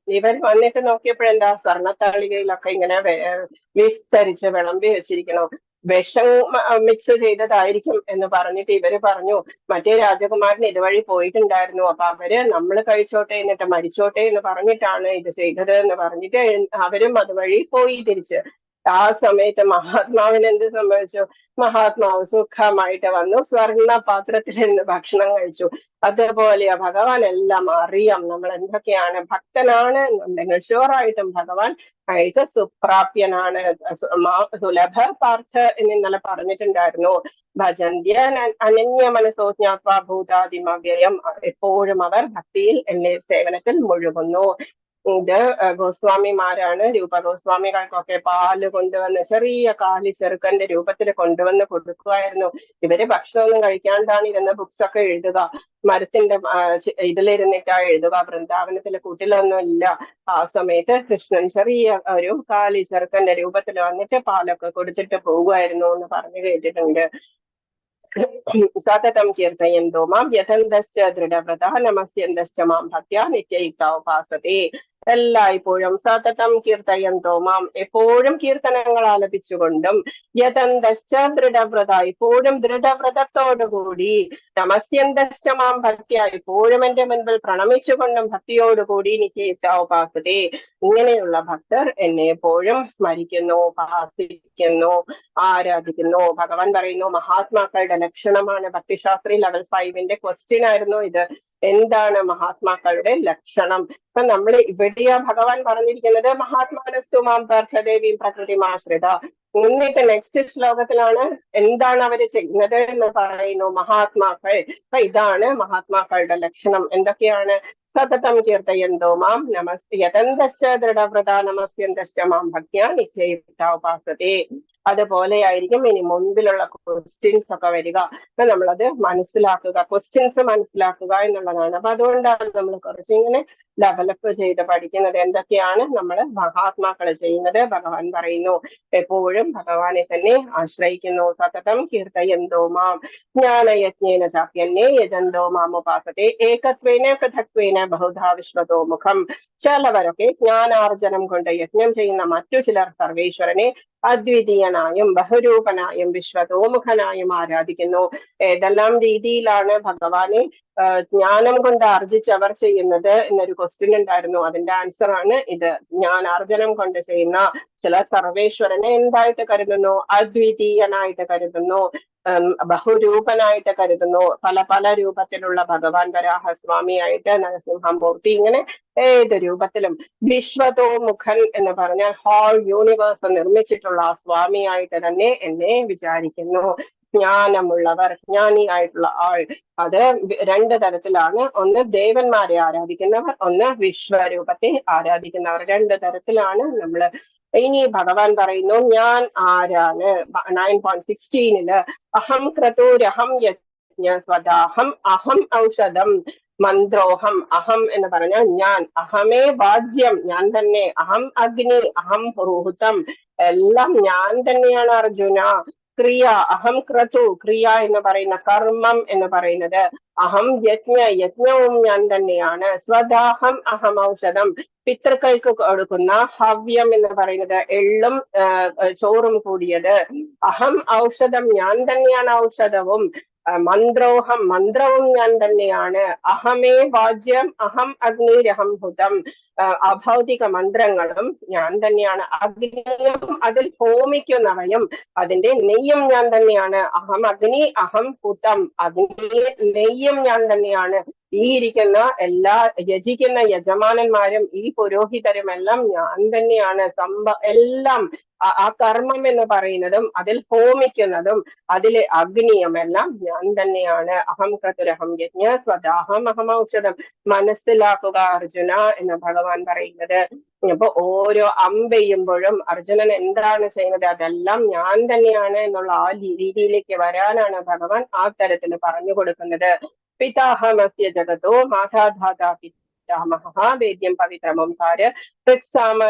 വന്നിട്ട് നോക്കിയപ്പോഴെന്താ, സ്വർണ്ണത്തളികയിലൊക്കെ ഇങ്ങനെ വിസ്തരിച്ച് വിളമ്പി വെച്ചിരിക്കണം. വിഷം മിക്സ് ചെയ്തതായിരിക്കും എന്ന് പറഞ്ഞിട്ട് ഇവര് പറഞ്ഞു, മറ്റേ രാജകുമാരൻ ഇതുവഴി പോയിട്ടുണ്ടായിരുന്നു, അപ്പൊ അവര് നമ്മൾ കഴിച്ചോട്ടെ എന്നിട്ട് മരിച്ചോട്ടെ എന്ന് പറഞ്ഞിട്ടാണ് ഇത് ചെയ്തത് എന്ന് പറഞ്ഞിട്ട് അവരും അതുവഴി പോയി തിരിച്ച്. ആ സമയത്ത് മഹാത്മാവിന് എന്ത് സംഭവിച്ചു? മഹാത്മാവ് സുഖമായിട്ട് വന്നു, സ്വർണ്ണ പാത്രത്തിൽ നിന്ന് ഭക്ഷണം കഴിച്ചു. അതുപോലെയാ ഭഗവാൻ എല്ലാം അറിയാം. നമ്മൾ എന്തൊക്കെയാണ് ഭക്തനാണ് എന്നുണ്ടെങ്കിൽ ഷുവറായിട്ടും ഭഗവാൻ ആയിട്ട് സുപ്രാപ്യനാണ്. സുലഭ പാർത്ഥ എന്ന് ഇന്നലെ പറഞ്ഞിട്ടുണ്ടായിരുന്നു. ഭജന്ത്യ അനന്യ മനസ്സോ ജ്ഞാത്വാ ഭൂതാദിമവ്യയം. എപ്പോഴും അവർ ഭക്തിയിൽ എന്നെ സേവനത്തിൽ മുഴുകുന്നു. ഇത് ഗോസ്വാമിമാരാണ്. രൂപഗോസ്വാമികൾക്കൊക്കെ പാല് കൊണ്ടുവന്ന് ചെറിയ കാലി ചെറുക്കന്റെ രൂപത്തിൽ കൊണ്ടുവന്ന് കൊടുക്കുമായിരുന്നു. ഇവര് ഭക്ഷണമൊന്നും കഴിക്കാണ്ടാണ് ഇരുന്ന ബുക്സ് ഒക്കെ എഴുതുക. മരത്തിന്റെ ഇതിലിരുന്നിട്ടാ എഴുതുക. വൃന്ദാവനത്തിലെ കൂട്ടിലൊന്നും ഇല്ല. ആ സമയത്ത് കൃഷ്ണൻ ചെറിയ ഒരു കാലി ചെറുക്കന്റെ രൂപത്തിൽ വന്നിട്ട് പാലൊക്കെ കൊടുത്തിട്ട് പോകുമായിരുന്നു എന്ന് പറഞ്ഞു കേട്ടിട്ടുണ്ട്. സതതം കീർത്തയന്തോ മാം യഥന്തശ്ച ദൃഢവ്രതഃ നമസ്യന്തശ്ച മാം ഭക്ത്യാ നിത്യയുക്താ ഉപാസതേ. എല്ലായ്പ്പോഴും സതതം കീർത്തയന്തോ മാം, എപ്പോഴും കീർത്തനങ്ങൾ ആലപിച്ചുകൊണ്ടും, യഥന്തശ്ച ദൃഢവ്രത, എപ്പോഴും ദൃഢവ്രതത്തോടുകൂടി, നമസ്യന്തശ്ച മാം ഭക്ത്യ, എപ്പോഴും എന്റെ മുൻപിൽ പ്രണമിച്ചുകൊണ്ടും ഭക്തിയോടുകൂടി നിത്യയുക്താ ഉപാസതേ. ഇങ്ങനെയുള്ള ഭക്തർ എന്നെ എപ്പോഴും സ്മരിക്കുന്നു, ഉപാസിക്കുന്നു, ആരാധിക്കുന്നു. ഭഗവാൻ പറയുന്നു മഹാത്മാക്കളുടെ ലക്ഷണമാണ്. ഭക്തിശാസ്ത്രി ലെവൽ 5 ക്വസ്റ്റ്യൻ ആയിരുന്നു ഇത്. എന്താണ് മഹാത്മാക്കളുടെ ലക്ഷണം? ഇപ്പൊ നമ്മൾ ഇവിടെയാ ഭഗവാൻ പറഞ്ഞിരിക്കുന്നത് മഹാത്മാനസ്തു മാം പാർത്ഥദേവീം പ്രകൃതിമാശ്രിത. എന്നിട്ട് നെക്സ്റ്റ് ശ്ലോകത്തിലാണ് എന്താണ് അവര് ചെയ്യുന്നത് എന്ന് പറയുന്നു. മഹാത്മാക്കൾ, അപ്പൊ ഇതാണ് മഹാത്മാക്കളുടെ ലക്ഷണം. എന്തൊക്കെയാണ്? സതതം കീർത്തയന്തോ മാം യഥന്തശ്ച ദൃഢവ്രത നമസ്യന്തശ്ച മാം ഭക്ത്യാ നിത്യയുക്താ ഉപാസതേ. അതുപോലെയായിരിക്കും ഇനി മുൻപിലുള്ള ക്വസ്റ്റ്യൻസ് ഒക്കെ വരിക. അപ്പൊ നമ്മളത് മനസ്സിലാക്കുക, ക്വസ്റ്റ്യൻസ് മനസ്സിലാക്കുക എന്നുള്ളതാണ്. അപ്പൊ അതുകൊണ്ടാണ് നമ്മൾ കുറച്ചിങ്ങനെ ഡെവലപ്പ് ചെയ്ത് പഠിക്കുന്നത്. എന്തൊക്കെയാണ് നമ്മൾ മഹാത്മാക്കൾ ചെയ്യുന്നത്? ഭഗവാൻ പറയുന്നു എപ്പോഴും ഭഗവാനെ തന്നെ ആശ്രയിക്കുന്നു. സതതം കീർത്തയന്തോ മാം ജ്ഞാനയജ്ഞേന ചാപ്യന്യേ യജന്തോ മാം ഉപാസതേ ഏകത്വേന പൃഥക്വേന ബഹുധാ വിശ്വതോ മുഖം. ചിലവരൊക്കെ ജ്ഞാനാർജനം കൊണ്ട് യജ്ഞം ചെയ്യുന്ന മറ്റു ചിലർ സർവേശ്വരനെ അദ്വിതീയനായും ബഹുരൂപനായും വിശ്വതോമുഖനായും ആരാധിക്കുന്നു. ഏതെല്ലാം രീതിയിലാണ് ഭഗവാനെ ജ്ഞാനം കൊണ്ട് ആർജിച്ചവർ ചെയ്യുന്നത് എന്നൊരു ക്വസ്റ്റ്യൻ ഉണ്ടായിരുന്നു. അതിന്റെ ആൻസർ ആണ് ഇത്. ജ്ഞാനാർജനം കൊണ്ട് ചെയ്യുന്ന ചില സർവേശ്വരനെ എന്തായിട്ട് കരുതുന്നു? അദ്വിതീയനായിട്ട് കരുതുന്നു, ബഹുരൂപനായിട്ട് കരുതുന്നു. പല പല രൂപത്തിലുള്ള ഭഗവാൻ, വരാഹസ്വാമിയായിട്ട്, നരസിംഹമൂർത്തി, ഇങ്ങനെ ഏത് രൂപത്തിലും. വിശ്വതോമുഖൻ എന്ന് പറഞ്ഞാൽ ഹോൾ യൂണിവേഴ്സ് നിർമ്മിച്ചിട്ടുള്ള ആ സ്വാമിയായിട്ട് തന്നെ എന്നെ വിചാരിക്കുന്നു. ജ്ഞാനമുള്ളവർ, ജ്ഞാനിയായിട്ടുള്ള ആൾ, അത് 2 തരത്തിലാണ്. ഒന്ന് ദേവന്മാരെ ആരാധിക്കുന്നവർ, ഒന്ന് വിശ്വരൂപത്തെ ആരാധിക്കുന്നവർ. 2 തരത്തിലാണ് നമ്മൾ. ഇനി ഭഗവാൻ പറയുന്നു ഞാൻ ആരാണ്. 9.16 അഹം ക്രതൂരഹം യജ്ഞ സ്വദാഹം അഹം ഔഷധം മന്ത്രോഹം. അഹം എന്ന് പറഞ്ഞാൽ ഞാൻ, അഹമേ വാജ്യം, ഞാൻ തന്നെ, അഹം അഗ്നി, അഹം പുരോഹിതം, എല്ലാം ഞാൻ തന്നെയാണ് അർജുന. ക്രിയ, അഹം ക്രതു, ക്രിയ എന്ന് പറയുന്ന കർമ്മം എന്ന് പറയുന്നത്. അഹം യജ്ഞ, യജ്ഞവും ഞാൻ തന്നെയാണ്. സ്വദാഹം അഹം ഔഷധം, പിതൃക്കൾക്ക് കൊടുക്കുന്ന ഹവ്യം എന്ന് പറയുന്നത് എള്ളും ചോറും കൂടിയത്. അഹം ഔഷധം, ഞാൻ തന്നെയാണ് ഔഷധവും. മന്ത്രോഹം, മന്ത്രവും ഞാൻ തന്നെയാണ്. അഹമേ വാജ്യം അഹം അഗ്നിരഹം ഭുതം, അഭൗതിക മന്ത്രങ്ങളും ഞാൻ തന്നെയാണ്. അഗ്നിയും അതിൽ ഹോമിക്കുന്നവയും അതിന്റെ നെയ്യും ഞാൻ തന്നെയാണ്. അഹം അഗ്നി അഹം ഭൂതം, അഗ്നിയെ നെയ്യും ഞാൻ തന്നെയാണ്. ഈ ഇരിക്കുന്ന എല്ലാ യജിക്കുന്ന യജമാനന്മാരും ഈ പുരോഹിതരും എല്ലാം ഞാൻ തന്നെയാണ്. എല്ലാം ആ കർമ്മം എന്ന് പറയുന്നതും അതിൽ ഹോമിക്കുന്നതും അതിലെ അഗ്നിയുമെല്ലാം ഞാൻ തന്നെയാണ്. അഹം ക്രതുരഹം യജ്ഞ സ്വദാഹം അഹം ഔഷധം. മനസ്സിലാക്കുക അർജുന എന്ന് ഭഗവാൻ പറയുന്നത്. അപ്പൊ ഓരോ അമ്പെയ്യുമ്പോഴും അർജുനൻ എന്താണ് ചെയ്യുന്നത്? അതെല്ലാം ഞാൻ തന്നെയാണ് എന്നുള്ള ആ രീതിയിലേക്ക് വരാനാണ് ഭഗവാൻ ആ തരത്തിൽ പറഞ്ഞു കൊടുക്കുന്നത്. പിതാഹമസ്യ ജഗതോ മാതാധാതാ പിതാമഹഃ വേദ്യം പവിത്രമംസാര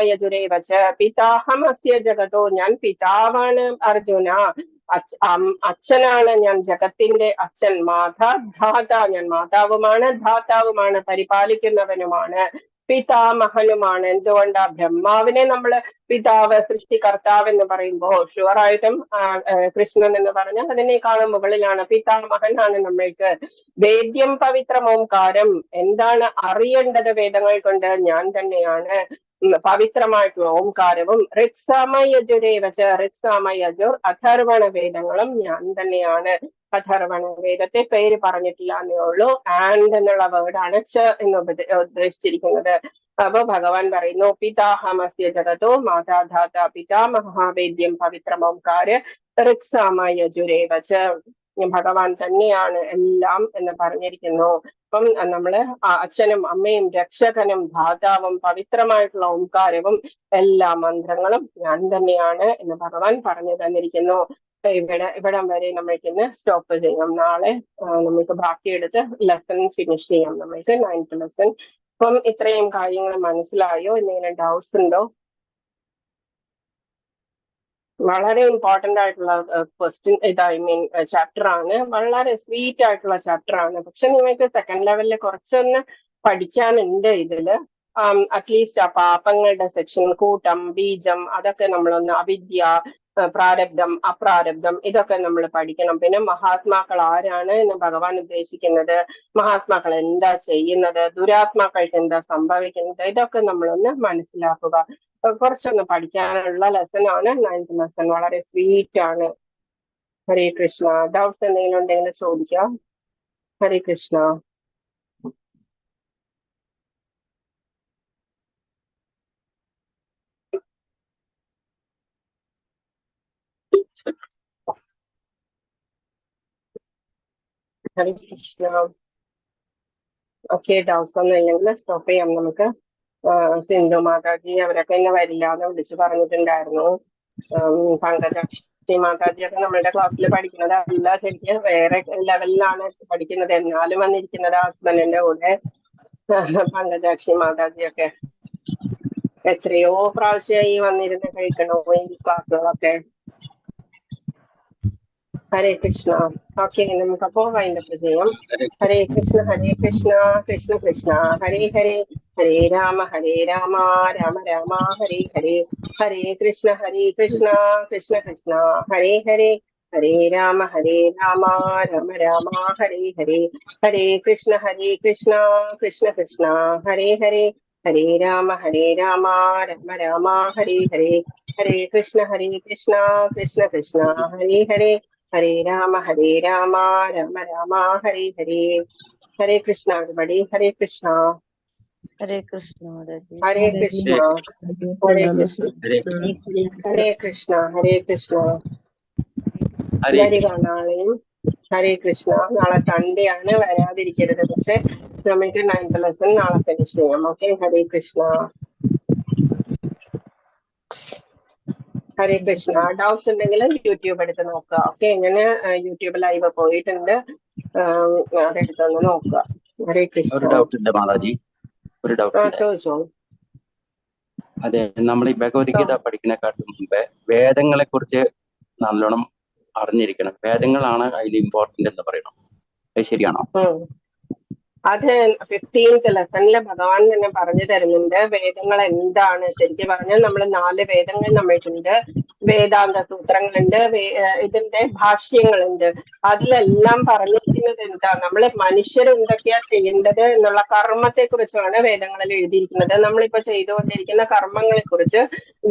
യജുരേവച. പിതാഹമസ്യ ജഗതോ, ഞാൻ പിതാവാണ് അർജുന. അച്ഛനാണ് ഞാൻ, ജഗത്തിന്റെ അച്ഛൻ. മാതാ ധാത, ഞാൻ മാതാവുമാണ്, ധാതാവുമാണ്, പരിപാലിക്കുന്നവനുമാണ്. പിതാമഹനുമാണ്. എന്തുകൊണ്ടാ ബ്രഹ്മാവിനെ നമ്മൾ പിതാവ് സൃഷ്ടികർത്താവ് എന്ന് പറയുമ്പോൾ ഷുവറായിട്ടും കൃഷ്ണൻ എന്ന് പറഞ്ഞാൽ അതിനേക്കാളും മുകളിലാണ്. പിതാമഹനാണ് നമ്മൾക്ക്. വേദ്യം പവിത്രം ഓംകാരം, എന്താണ് അറിയേണ്ടത് വേദങ്ങൾ കൊണ്ട്? ഞാൻ തന്നെയാണ്. പവിത്രമായിട്ടുള്ള ഓംകാരവും ഋക്സാമയജുരേവച, ഋക്സാമയജുർ അഥർവണ വേദങ്ങളും ഞാൻ തന്നെയാണ്. അഥർവണ വേദത്തെ പേര് പറഞ്ഞിട്ടില്ല എന്നേ ഉള്ളൂ. ആൻഡ് എന്നുള്ള വേർഡാണ് ച എന്ന് ഉദ്ദേശിച്ചിരിക്കുന്നത്. അപ്പൊ ഭഗവാൻ പറയുന്നു പിതാഹമസ്യ ജഗതോ മാതാധാത പിതാമഹാവേദ്യം പവിത്രമോംകാര ഋക്സാമയജുരേവച, ഭഗവാൻ തന്നെയാണ് എല്ലാം എന്ന് പറഞ്ഞിരിക്കുന്നു. അപ്പം നമ്മള് അച്ഛനും അമ്മയും രക്ഷകനും ധാതാവും പവിത്രമായിട്ടുള്ള ഓംകാരവും എല്ലാ മന്ത്രങ്ങളും ഞാൻ തന്നെയാണ് എന്ന് ഭഗവാൻ പറഞ്ഞു തന്നിരിക്കുന്നു. ഇവിടം വരെ നമ്മൾക്ക് ഇന്ന് സ്റ്റോപ്പ് ചെയ്യാം. നാളെ നമുക്ക് ബാക്കിയെടുത്ത് ലെസൺ ഫിനിഷ് ചെയ്യാം. നമ്മൾക്ക് 9th ലെസൺ. അപ്പം ഇത്രയും കാര്യങ്ങൾ മനസ്സിലായോ? എന്തെങ്കിലും ഡൗട്ട്സ് ഉണ്ടോ? വളരെ ഇമ്പോർട്ടന്റ് ആയിട്ടുള്ള ക്വസ്റ്റ്യൻ ചാപ്റ്റർ ആണ്. വളരെ സ്വീറ്റ് ആയിട്ടുള്ള ചാപ്റ്റർ ആണ്. പക്ഷെ നിങ്ങൾക്ക് സെക്കൻഡ് ലെവലിൽ കുറച്ചൊന്ന് പഠിക്കാനുണ്ട് ഇതില്. അറ്റ്ലീസ്റ്റ് ആ പാപങ്ങളുടെ സെക്ഷൻ, കൂട്ടം, ബീജം, അതൊക്കെ നമ്മളൊന്ന്, അവിദ്യ, പ്രാരബ്ധം, അപ്രാരബ്ധം, ഇതൊക്കെ നമ്മൾ പഠിക്കണം. പിന്നെ മഹാത്മാക്കൾ ആരാണ് എന്ന് ഭഗവാൻ ഉദ്ദേശിക്കുന്നത്, മഹാത്മാക്കൾ എന്താ ചെയ്യുന്നത്, ദുരാത്മാക്കൾക്ക് എന്താ സംഭവിക്കുന്നത്, ഇതൊക്കെ നമ്മളൊന്ന് മനസ്സിലാക്കുക. കുറച്ചൊന്ന് പഠിക്കാനുള്ള ലെസൺ ആണ് 9th ലെസൺ. വളരെ സ്വീറ്റ് ആണ്. ഹരേ കൃഷ്ണ. ഡൗട്ട്സ് എന്തെങ്കിലും ഉണ്ടെങ്കിൽ ചോദിക്കാം. ഹരേ കൃഷ്ണ. ഹരേ കൃഷ്ണ. ഓക്കെ, ഡൗട്ട്സ് ഒന്നും ഇല്ലെങ്കിൽ സ്റ്റോപ്പ് ചെയ്യാം നമുക്ക്. സിന്ധു മാതാജി അവരൊക്കെ ഇന്ന് വരില്ല എന്ന് വിളിച്ചു പറഞ്ഞിട്ടുണ്ടായിരുന്നു. പങ്കജാക്ഷി മാതാജിയൊക്കെ നമ്മളുടെ ക്ലാസ്സിൽ പഠിക്കുന്നത് അല്ല, ശരിക്കും വേറെ ലെവലിലാണ് പഠിക്കുന്നത്. എന്നാലും വന്നിരിക്കുന്നത് ഹസ്ബൻഡിന്റെ കൂടെ. പങ്കജാക്ഷി മാതാജിയൊക്കെ എത്രയോ പ്രാവശ്യമായി വന്നിരുന്ന് കഴിക്കണോ ഈ ക്ലാസ്സുകളൊക്കെ. ഹരേ കൃഷ്ണ. ഓക്കെ, നമുക്കപ്പോ വൈൻഡപ്പ് ചെയ്യാം. ഹരേ കൃഷ്ണ കൃഷ്ണ കൃഷ്ണ ഹരേ ഹരേ, ഹരേ രാമ രാമ രാമ ഹരേ ഹരേ, ഹരേ കൃഷ്ണ കൃഷ്ണ കൃഷ്ണ ഹരേ ഹരേ, ഹരേ രാമ രാമ രാമ ഹരേ ഹരേ, ഹരേ കൃഷ്ണ കൃഷ്ണ കൃഷ്ണ ഹരേ ഹരേ, ഹരേ രാമ രാമ രാമ ഹരേ ഹരേ, ഹരേ കൃഷ്ണ കൃഷ്ണ കൃഷ്ണ ഹരേ ഹരേ, ഹരേ രാമ രാമ രാമ ഹരേ ഹരേ. ഹരേ കൃഷ്ണ everybody. ഹരേ കൃഷ്ണ. ഹരേ കൃഷ്ണ. ഹരേ കൃഷ്ണ. ഹരേ കൃഷ്ണ. ഹരേ കൃഷ്ണ. ഹരേ കൃഷ്ണ. വരിക നാളെയും. ഹരേ കൃഷ്ണ. നാളെ സൺഡേ ആണ്, വരാതിരിക്കരുത്. പക്ഷെ നമുക്ക് 9th ലെസൺ നാളെ ഫിനിഷ് ചെയ്യാം. ഓക്കെ, ഹരേ കൃഷ്ണ. ഹരേ കൃഷ്ണ. ഡൗട്ട്സ് ഉണ്ടെങ്കിൽ യൂട്യൂബ് എടുത്ത് നോക്കുക. ഓക്കെ, ഇങ്ങനെ യൂട്യൂബ് ലൈവ് പോയിട്ടുണ്ട്, അതെടുത്തൊന്ന് നോക്കുക. ഹരേ കൃഷ്ണ. ഒരു ഡൗട്ട് ഉണ്ട് മാതാജി, ഒരു ഡൗട്ട്. ചോദിച്ചോ. അതെ, നമ്മൾ ഈ ഭഗവത്ഗീത പഠിക്കുന്നതിനെക്കാട്ടും മുമ്പേ വേദങ്ങളെ കുറിച്ച് നല്ലോണം അറിഞ്ഞിരിക്കണം. വേദങ്ങളാണ് അതിൽ ഇമ്പോർട്ടന്റ് എന്ന് പറയണം. അത് ശരിയാണോ? അത് 15th ലെസണില് ഭഗവാൻ തന്നെ പറഞ്ഞു തരുന്നുണ്ട് വേദങ്ങൾ എന്താണ്. ശരിക്കും പറഞ്ഞാൽ നമ്മൾ 4 വേദങ്ങൾ നമ്മൾക്കുണ്ട്. വേദാന്ത സൂത്രങ്ങളുണ്ട്, ഇതിന്റെ ഭാഷ്യങ്ങളുണ്ട്. അതിലെല്ലാം പറഞ്ഞിരിക്കുന്നത് എന്താ, നമ്മള് മനുഷ്യർ എന്തൊക്കെയാ ചെയ്യേണ്ടത് എന്നുള്ള കർമ്മത്തെ കുറിച്ചാണ് വേദങ്ങളിൽ എഴുതിയിരിക്കുന്നത്. നമ്മളിപ്പോ ചെയ്തുകൊണ്ടിരിക്കുന്ന കർമ്മങ്ങളെ കുറിച്ച്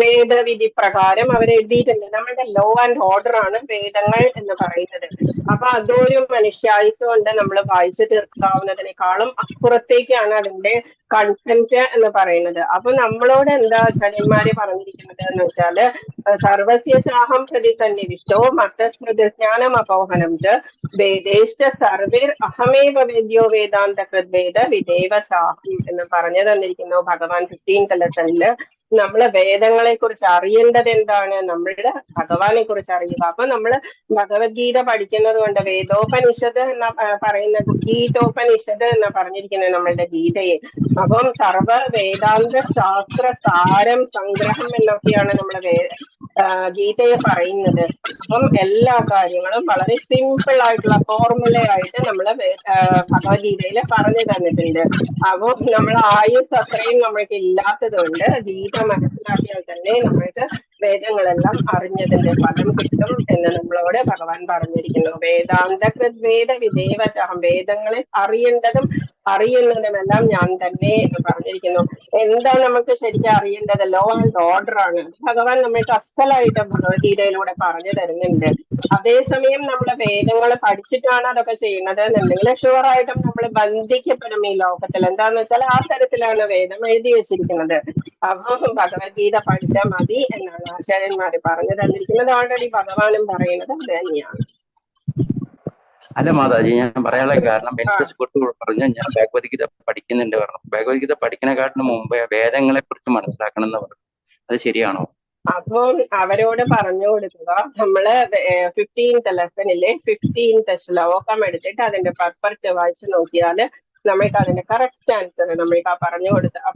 വേദവിധി പ്രകാരം അവർ എഴുതിയിട്ടുണ്ട്. നമ്മുടെ ലോ ആൻഡ് ഓർഡർ ആണ് വേദങ്ങൾ എന്ന് പറയുന്നത്. അപ്പൊ അതൊരു മനുഷ്യായുസ് കൊണ്ട് നമ്മൾ വായിച്ചു തീർക്കാവുന്നതിനേക്കാളും അപ്പുറത്തേക്കാണ് അതിന്റെ കൺസെന്റ് എന്ന് പറയുന്നത്. അപ്പൊ നമ്മളോട് എന്താ ആചാര്യന്മാര് പറഞ്ഞിരിക്കുന്നത് എന്ന് വെച്ചാല്, സർവസ്യ ചാഹം പ്രതി സന്നിവിഷ്ടോ മത്തസ്മൃതിജ്ഞാനം അപോഹനം ച വേദേശ്ച സർവേർ അഹമേവ വേദ്യോ വേദാന്ത കൃദ്വേദ വിദേവ ചാഹം എന്ന് പറഞ്ഞു തന്നിരിക്കുന്നു ഭഗവാൻ 15th ലെസണില്. നമ്മള് വേദങ്ങളെ കുറിച്ച് അറിയേണ്ടത് എന്താണ്, നമ്മളുടെ ഭഗവാനെ കുറിച്ച് അറിയുക. അപ്പൊ നമ്മള് ഭഗവത്ഗീത പഠിക്കുന്നത് കൊണ്ട് വേദോപനിഷത്ത് എന്ന പറയുന്ന ഗീതോപനിഷത്ത് എന്നാ പറഞ്ഞിരിക്കുന്നത് നമ്മളുടെ ഗീതയെ. അപ്പം സർവ വേദാന്ത ശാസ്ത്ര സാരം സംഗ്രഹം എന്നൊക്കെയാണ് നമ്മളെ ഗീതയെ പറയുന്നത്. അപ്പം എല്ലാ കാര്യങ്ങളും വളരെ സിമ്പിൾ ആയിട്ടുള്ള ഫോർമുലയായിട്ട് നമ്മള് ഭഗവത്ഗീതയിൽ പറഞ്ഞു തന്നിട്ടുണ്ട്. അപ്പം നമ്മൾ ആയുസ് അത്രയും നമ്മൾക്ക് ഇല്ലാത്തത് കൊണ്ട് ഗീത മനസ്സിലാക്കിയാൽ തന്നെ നമ്മൾക്ക് വേദങ്ങളെല്ലാം അറിഞ്ഞതിന്റെ ഫലം കിട്ടും എന്ന് നമ്മളോട് ഭഗവാൻ പറഞ്ഞിരിക്കുന്നു. വേദാന്തകൃത് വേദ വിദേവചഹം, വേദങ്ങളെ അറിയുന്നതുമെല്ലാം ഞാൻ തന്നെ എന്ന് പറഞ്ഞിരിക്കുന്നു. എന്താ നമുക്ക് ശരിക്കും അറിയേണ്ടത്? ലോ ആൻഡ് ഓർഡർ ആണ്. ഭഗവാൻ നമ്മൾക്ക് അസലായിട്ട് ഭഗവത്ഗീതയിലൂടെ പറഞ്ഞു തരുന്നുണ്ട്. അതേസമയം നമ്മൾ വേദങ്ങൾ പഠിച്ചിട്ടാണ് അതൊക്കെ ചെയ്യുന്നത് എന്നുണ്ടെങ്കിൽ ഷുവറായിട്ടും നമ്മൾ ബന്ധിക്കപ്പെടും ഈ ലോകത്തിൽ. എന്താന്ന് വെച്ചാൽ ആ തരത്തിലാണ് വേദം എഴുതി വെച്ചിരിക്കുന്നത്. അപ്പം ഭഗവത്ഗീത പഠിച്ചാൽ മതി എന്നാണ് ആചാര്യന്മാര് പറഞ്ഞു തന്നിരിക്കുന്നത്. ഓൾറെഡി ഭഗവാനും പറയുന്നത് അത് തന്നെയാണ്. അല്ല മാതാജി, ഞാൻ പറയാനുള്ള കാരണം എനിക്ക് സുഹൃത്തുക്കൾ പറഞ്ഞു ഞാൻ ഭഗവത്ഗീത പഠിക്കുന്നുണ്ട് പറഞ്ഞു. ഭഗവത്ഗീത പഠിക്കുന്നതിനെക്കാട്ടിന് മുമ്പേ വേദങ്ങളെ കുറിച്ച് മനസ്സിലാക്കണം എന്ന് പറഞ്ഞു. അത് ശരിയാണോ? അപ്പം അവരോട് പറഞ്ഞു കൊടുക്കുക, നമ്മള് 15th ലെസണിലെ 15th ശ്ലോകം എടുത്തിട്ട് അതിന്റെ പർപ്പറ്റ് വായിച്ചു നോക്കിയാല് നമ്മൾക്ക് അതിന്റെ കറക്റ്റ് ആൻസർ നമ്മൾക്ക്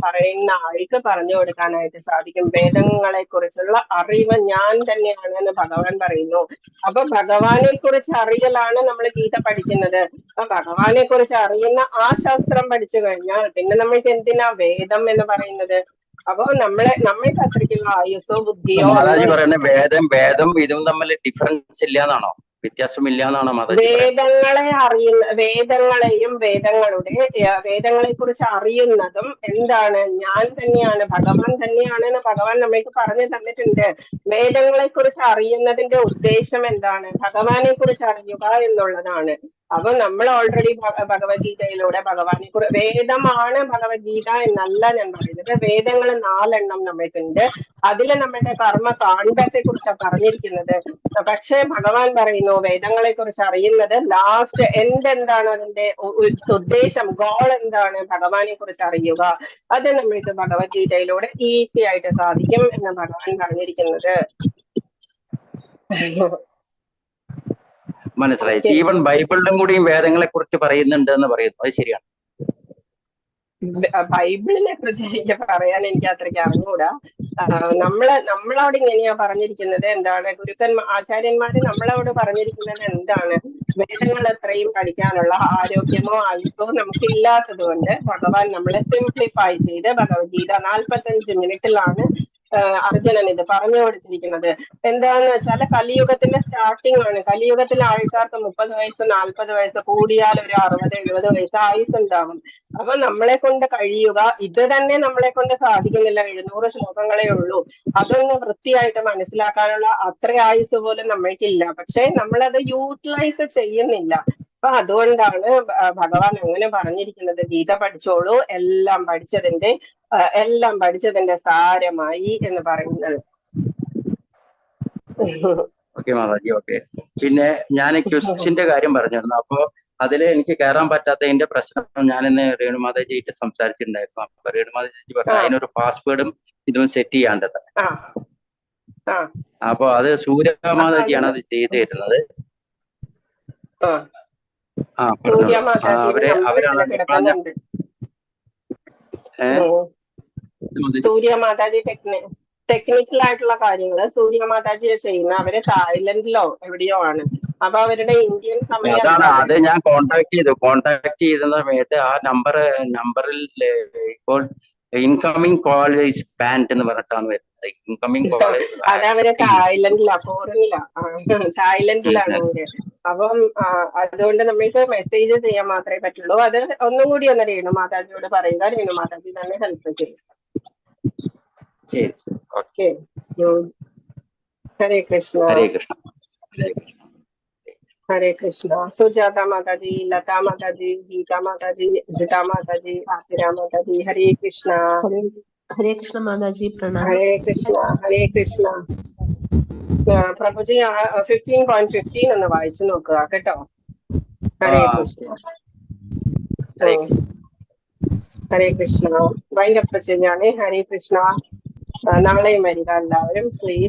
പറയുന്ന ആൾക്ക് പറഞ്ഞു കൊടുക്കാനായിട്ട് സാധിക്കും. വേദങ്ങളെ കുറിച്ചുള്ള അറിവ് ഞാൻ തന്നെയാണ് എന്ന് ഭഗവാൻ പറയുന്നു. അപ്പൊ ഭഗവാനെ കുറിച്ച് അറിയലാണ് നമ്മൾ ഗീത പഠിക്കുന്നത്. അപ്പൊ ഭഗവാനെ കുറിച്ച് അറിയുന്ന ആ ശാസ്ത്രം പഠിച്ചു കഴിഞ്ഞാൽ പിന്നെ നമ്മൾക്ക് എന്തിനാ വേദം എന്ന് പറയുന്നത്? അപ്പൊ നമ്മൾക്ക് അത്രയ്ക്കുള്ള ആയുസോ ബുദ്ധിയോ മാതാജി പറയുന്നത് വേദം ഇതും തമ്മിൽ ഡിഫറൻസ് ഇല്ല എന്നാണോ? വ്യത്യാസമില്ല എന്നാണോ മാതാജി? വേദങ്ങളെയും വേദങ്ങളെ കുറിച്ച് അറിയുന്നതും എന്താണ്? ഞാൻ തന്നെയാണ്, ഭഗവാൻ തന്നെയാണെന്ന് ഭഗവാൻ നമ്മൾക്ക് പറഞ്ഞു തന്നിട്ടുണ്ട്. വേദങ്ങളെ കുറിച്ച് അറിയുന്നതിന്റെ ഉദ്ദേശം എന്താണ്? ഭഗവാനെ കുറിച്ച് അറിയുക എന്നുള്ളതാണ്. അപ്പൊ നമ്മൾ ഓൾറെഡി ഭഗവത്ഗീതയിലൂടെ വേദമാണ് ഭഗവത്ഗീത എന്നല്ല ഞാൻ പറയുന്നത്. വേദങ്ങൾ 4 നമ്മൾക്കുണ്ട്. അതിൽ നമ്മുടെ കർമ്മ കാണ്ഡത്തെ കുറിച്ചാണ് പറഞ്ഞിരിക്കുന്നത്. പക്ഷെ ഭഗവാൻ പറയുന്നു വേദങ്ങളെ കുറിച്ച് അറിയുന്നത് ലാസ്റ്റ് എൻഡ് എന്താണ്, അതിന്റെ ഉദ്ദേശം, ഗോൾ എന്താണ്, ഭഗവാനെ കുറിച്ച് അറിയുക. അത് നമ്മൾക്ക് ഭഗവത്ഗീതയിലൂടെ ഈസി ആയിട്ട് സാധിക്കും എന്ന് ഭഗവാൻ പറഞ്ഞിരിക്കുന്നത്. മനസ്സിലായി. ഈവൻ ബൈബിളിലും കൂടിയും വേദങ്ങളെ കുറിച്ച് പറയുന്നുണ്ട് എന്ന് പറയുന്നു. അത് ശരിയാണ്? ബൈബിളിനെ കുറിച്ച് എനിക്ക് പറയാൻ എനിക്ക് അത്രയ്ക്ക് അറിഞ്ഞൂടാ. നമ്മളോട് ഇങ്ങനെയാ പറഞ്ഞിരിക്കുന്നത്. എന്താണ് ആചാര്യന്മാര് നമ്മളോട് പറഞ്ഞിരിക്കുന്നത് എന്താണ്? വേദങ്ങൾ എത്രയും പഠിക്കാനുള്ള ആരോഗ്യമോ ആയുസോ നമുക്ക് ഇല്ലാത്തത് കൊണ്ട് ഭഗവാൻ നമ്മളെ സിംപ്ലിഫൈ ചെയ്ത് ഭഗവത്ഗീത 45 മിനിറ്റിലാണ് അർജുനൻ ഇത് പറഞ്ഞു കൊടുത്തിരിക്കുന്നത്. എന്താണെന്ന് വെച്ചാൽ കലിയുഗത്തിന്റെ സ്റ്റാർട്ടിംഗ് ആണ്. കലിയുഗത്തിലെ ആൾക്കാർക്ക് 30 വയസ്സ് 40 വയസ്സ് കൂടിയാൽ ഒരു 60-70 വയസ്സ് ആയുസ് ഉണ്ടാവും. അപ്പൊ നമ്മളെ കൊണ്ട് കഴിയുക ഇത് തന്നെ നമ്മളെ കൊണ്ട് സാധിക്കുന്നില്ല. 700 ശ്ലോകങ്ങളേ ഉള്ളൂ. അതൊന്ന് വൃത്തിയായിട്ട് മനസ്സിലാക്കാനുള്ള അത്ര ആയുസ് പോലും നമ്മൾക്കില്ല. പക്ഷെ നമ്മളത് യൂട്ടിലൈസ് ചെയ്യുന്നില്ല. അപ്പൊ അതുകൊണ്ടാണ് ഭഗവാൻ അങ്ങനെ പറഞ്ഞിരിക്കുന്നത്. ഗീത പഠിച്ചോളൂ, എല്ലാം പഠിച്ചതിന്റെ സാരമായി എന്ന് പറയുന്നത്. Okay Mataji, okay. പിന്നെ ഞാൻ ക്വസ്റ്റിന്റെ കാര്യം പറഞ്ഞിരുന്നു. അപ്പൊ അതില് എനിക്ക് കയറാൻ പറ്റാത്തതിന്റെ പ്രശ്നം ഞാൻ ഇന്ന് രേണുമാതാജിയായിട്ട് സംസാരിച്ചിട്ടുണ്ടായിരുന്നു. അപ്പൊ രേണുമാതാജി പറഞ്ഞു അതിനൊരു പാസ്വേഡും ഇതും സെറ്റ് ചെയ്യാണ്ടത്. അപ്പൊ അത് സൂര്യമാതാജിയാണ് അത് ചെയ്തു തരുന്നത്. അവരാണ് സൂര്യമാതാജി ടെക്നിക്കൽ ആയിട്ടുള്ള കാര്യങ്ങള് സൂര്യമാതാജിയെ ചെയ്യുന്ന. അവര് തായ്ലൻഡിലോ എവിടെയോ ആണ്. അപ്പൊ അവരുടെ ഇന്ത്യൻ സമയം അത് ഞാൻ കോണ്ടാക്ട് ചെയ്ത സമയത്ത് ആ നമ്പറിൽ ഇപ്പോൾ ഇൻകമിംഗ് കോൾ ഈസ് ബാൻഡ് എന്ന് പറഞ്ഞിട്ടാണ് വരുന്നത്. ഇൻകമിംഗ് കോൾ അതവര് തായ്ലൻഡിലാണ് അവര്. അപ്പം അതുകൊണ്ട് നമ്മൾക്ക് മെസ്സേജ് ചെയ്യാൻ മാത്രമേ പറ്റുള്ളൂ. അത് ഒന്നുകൂടി ഒന്ന് രേണുമാതാജിയോട് പറയുക. രേണുമാതാജി തന്നെ ഹെൽപ്പ് ചെയ്യും. ശരി, ഓക്കെ. ഹരേ കൃഷ്ണ. ഹരേ കൃഷ്ണ. हरे कृष्णा. सुजाता माता जी, लता माता जी, गीता माता जी, जिता माता जी, आतिरा माता जी. हरे कृष्णा. हरे कृष्ण माता जी, प्रणाम. हरे कृष्णा. हरे कृष्णा. പ്രഭുജി 15.15 ഒന്ന് വായിച്ചു നോക്കുക കേട്ടോ. ഹരേ കൃഷ്ണ. ഹരേ കൃഷ്ണ. വൈൻഡപ്പ് ചെയ്യാനേ. ഹരേ കൃഷ്ണ. നാളെയും വരിക എല്ലാവരും പ്ലീസ്.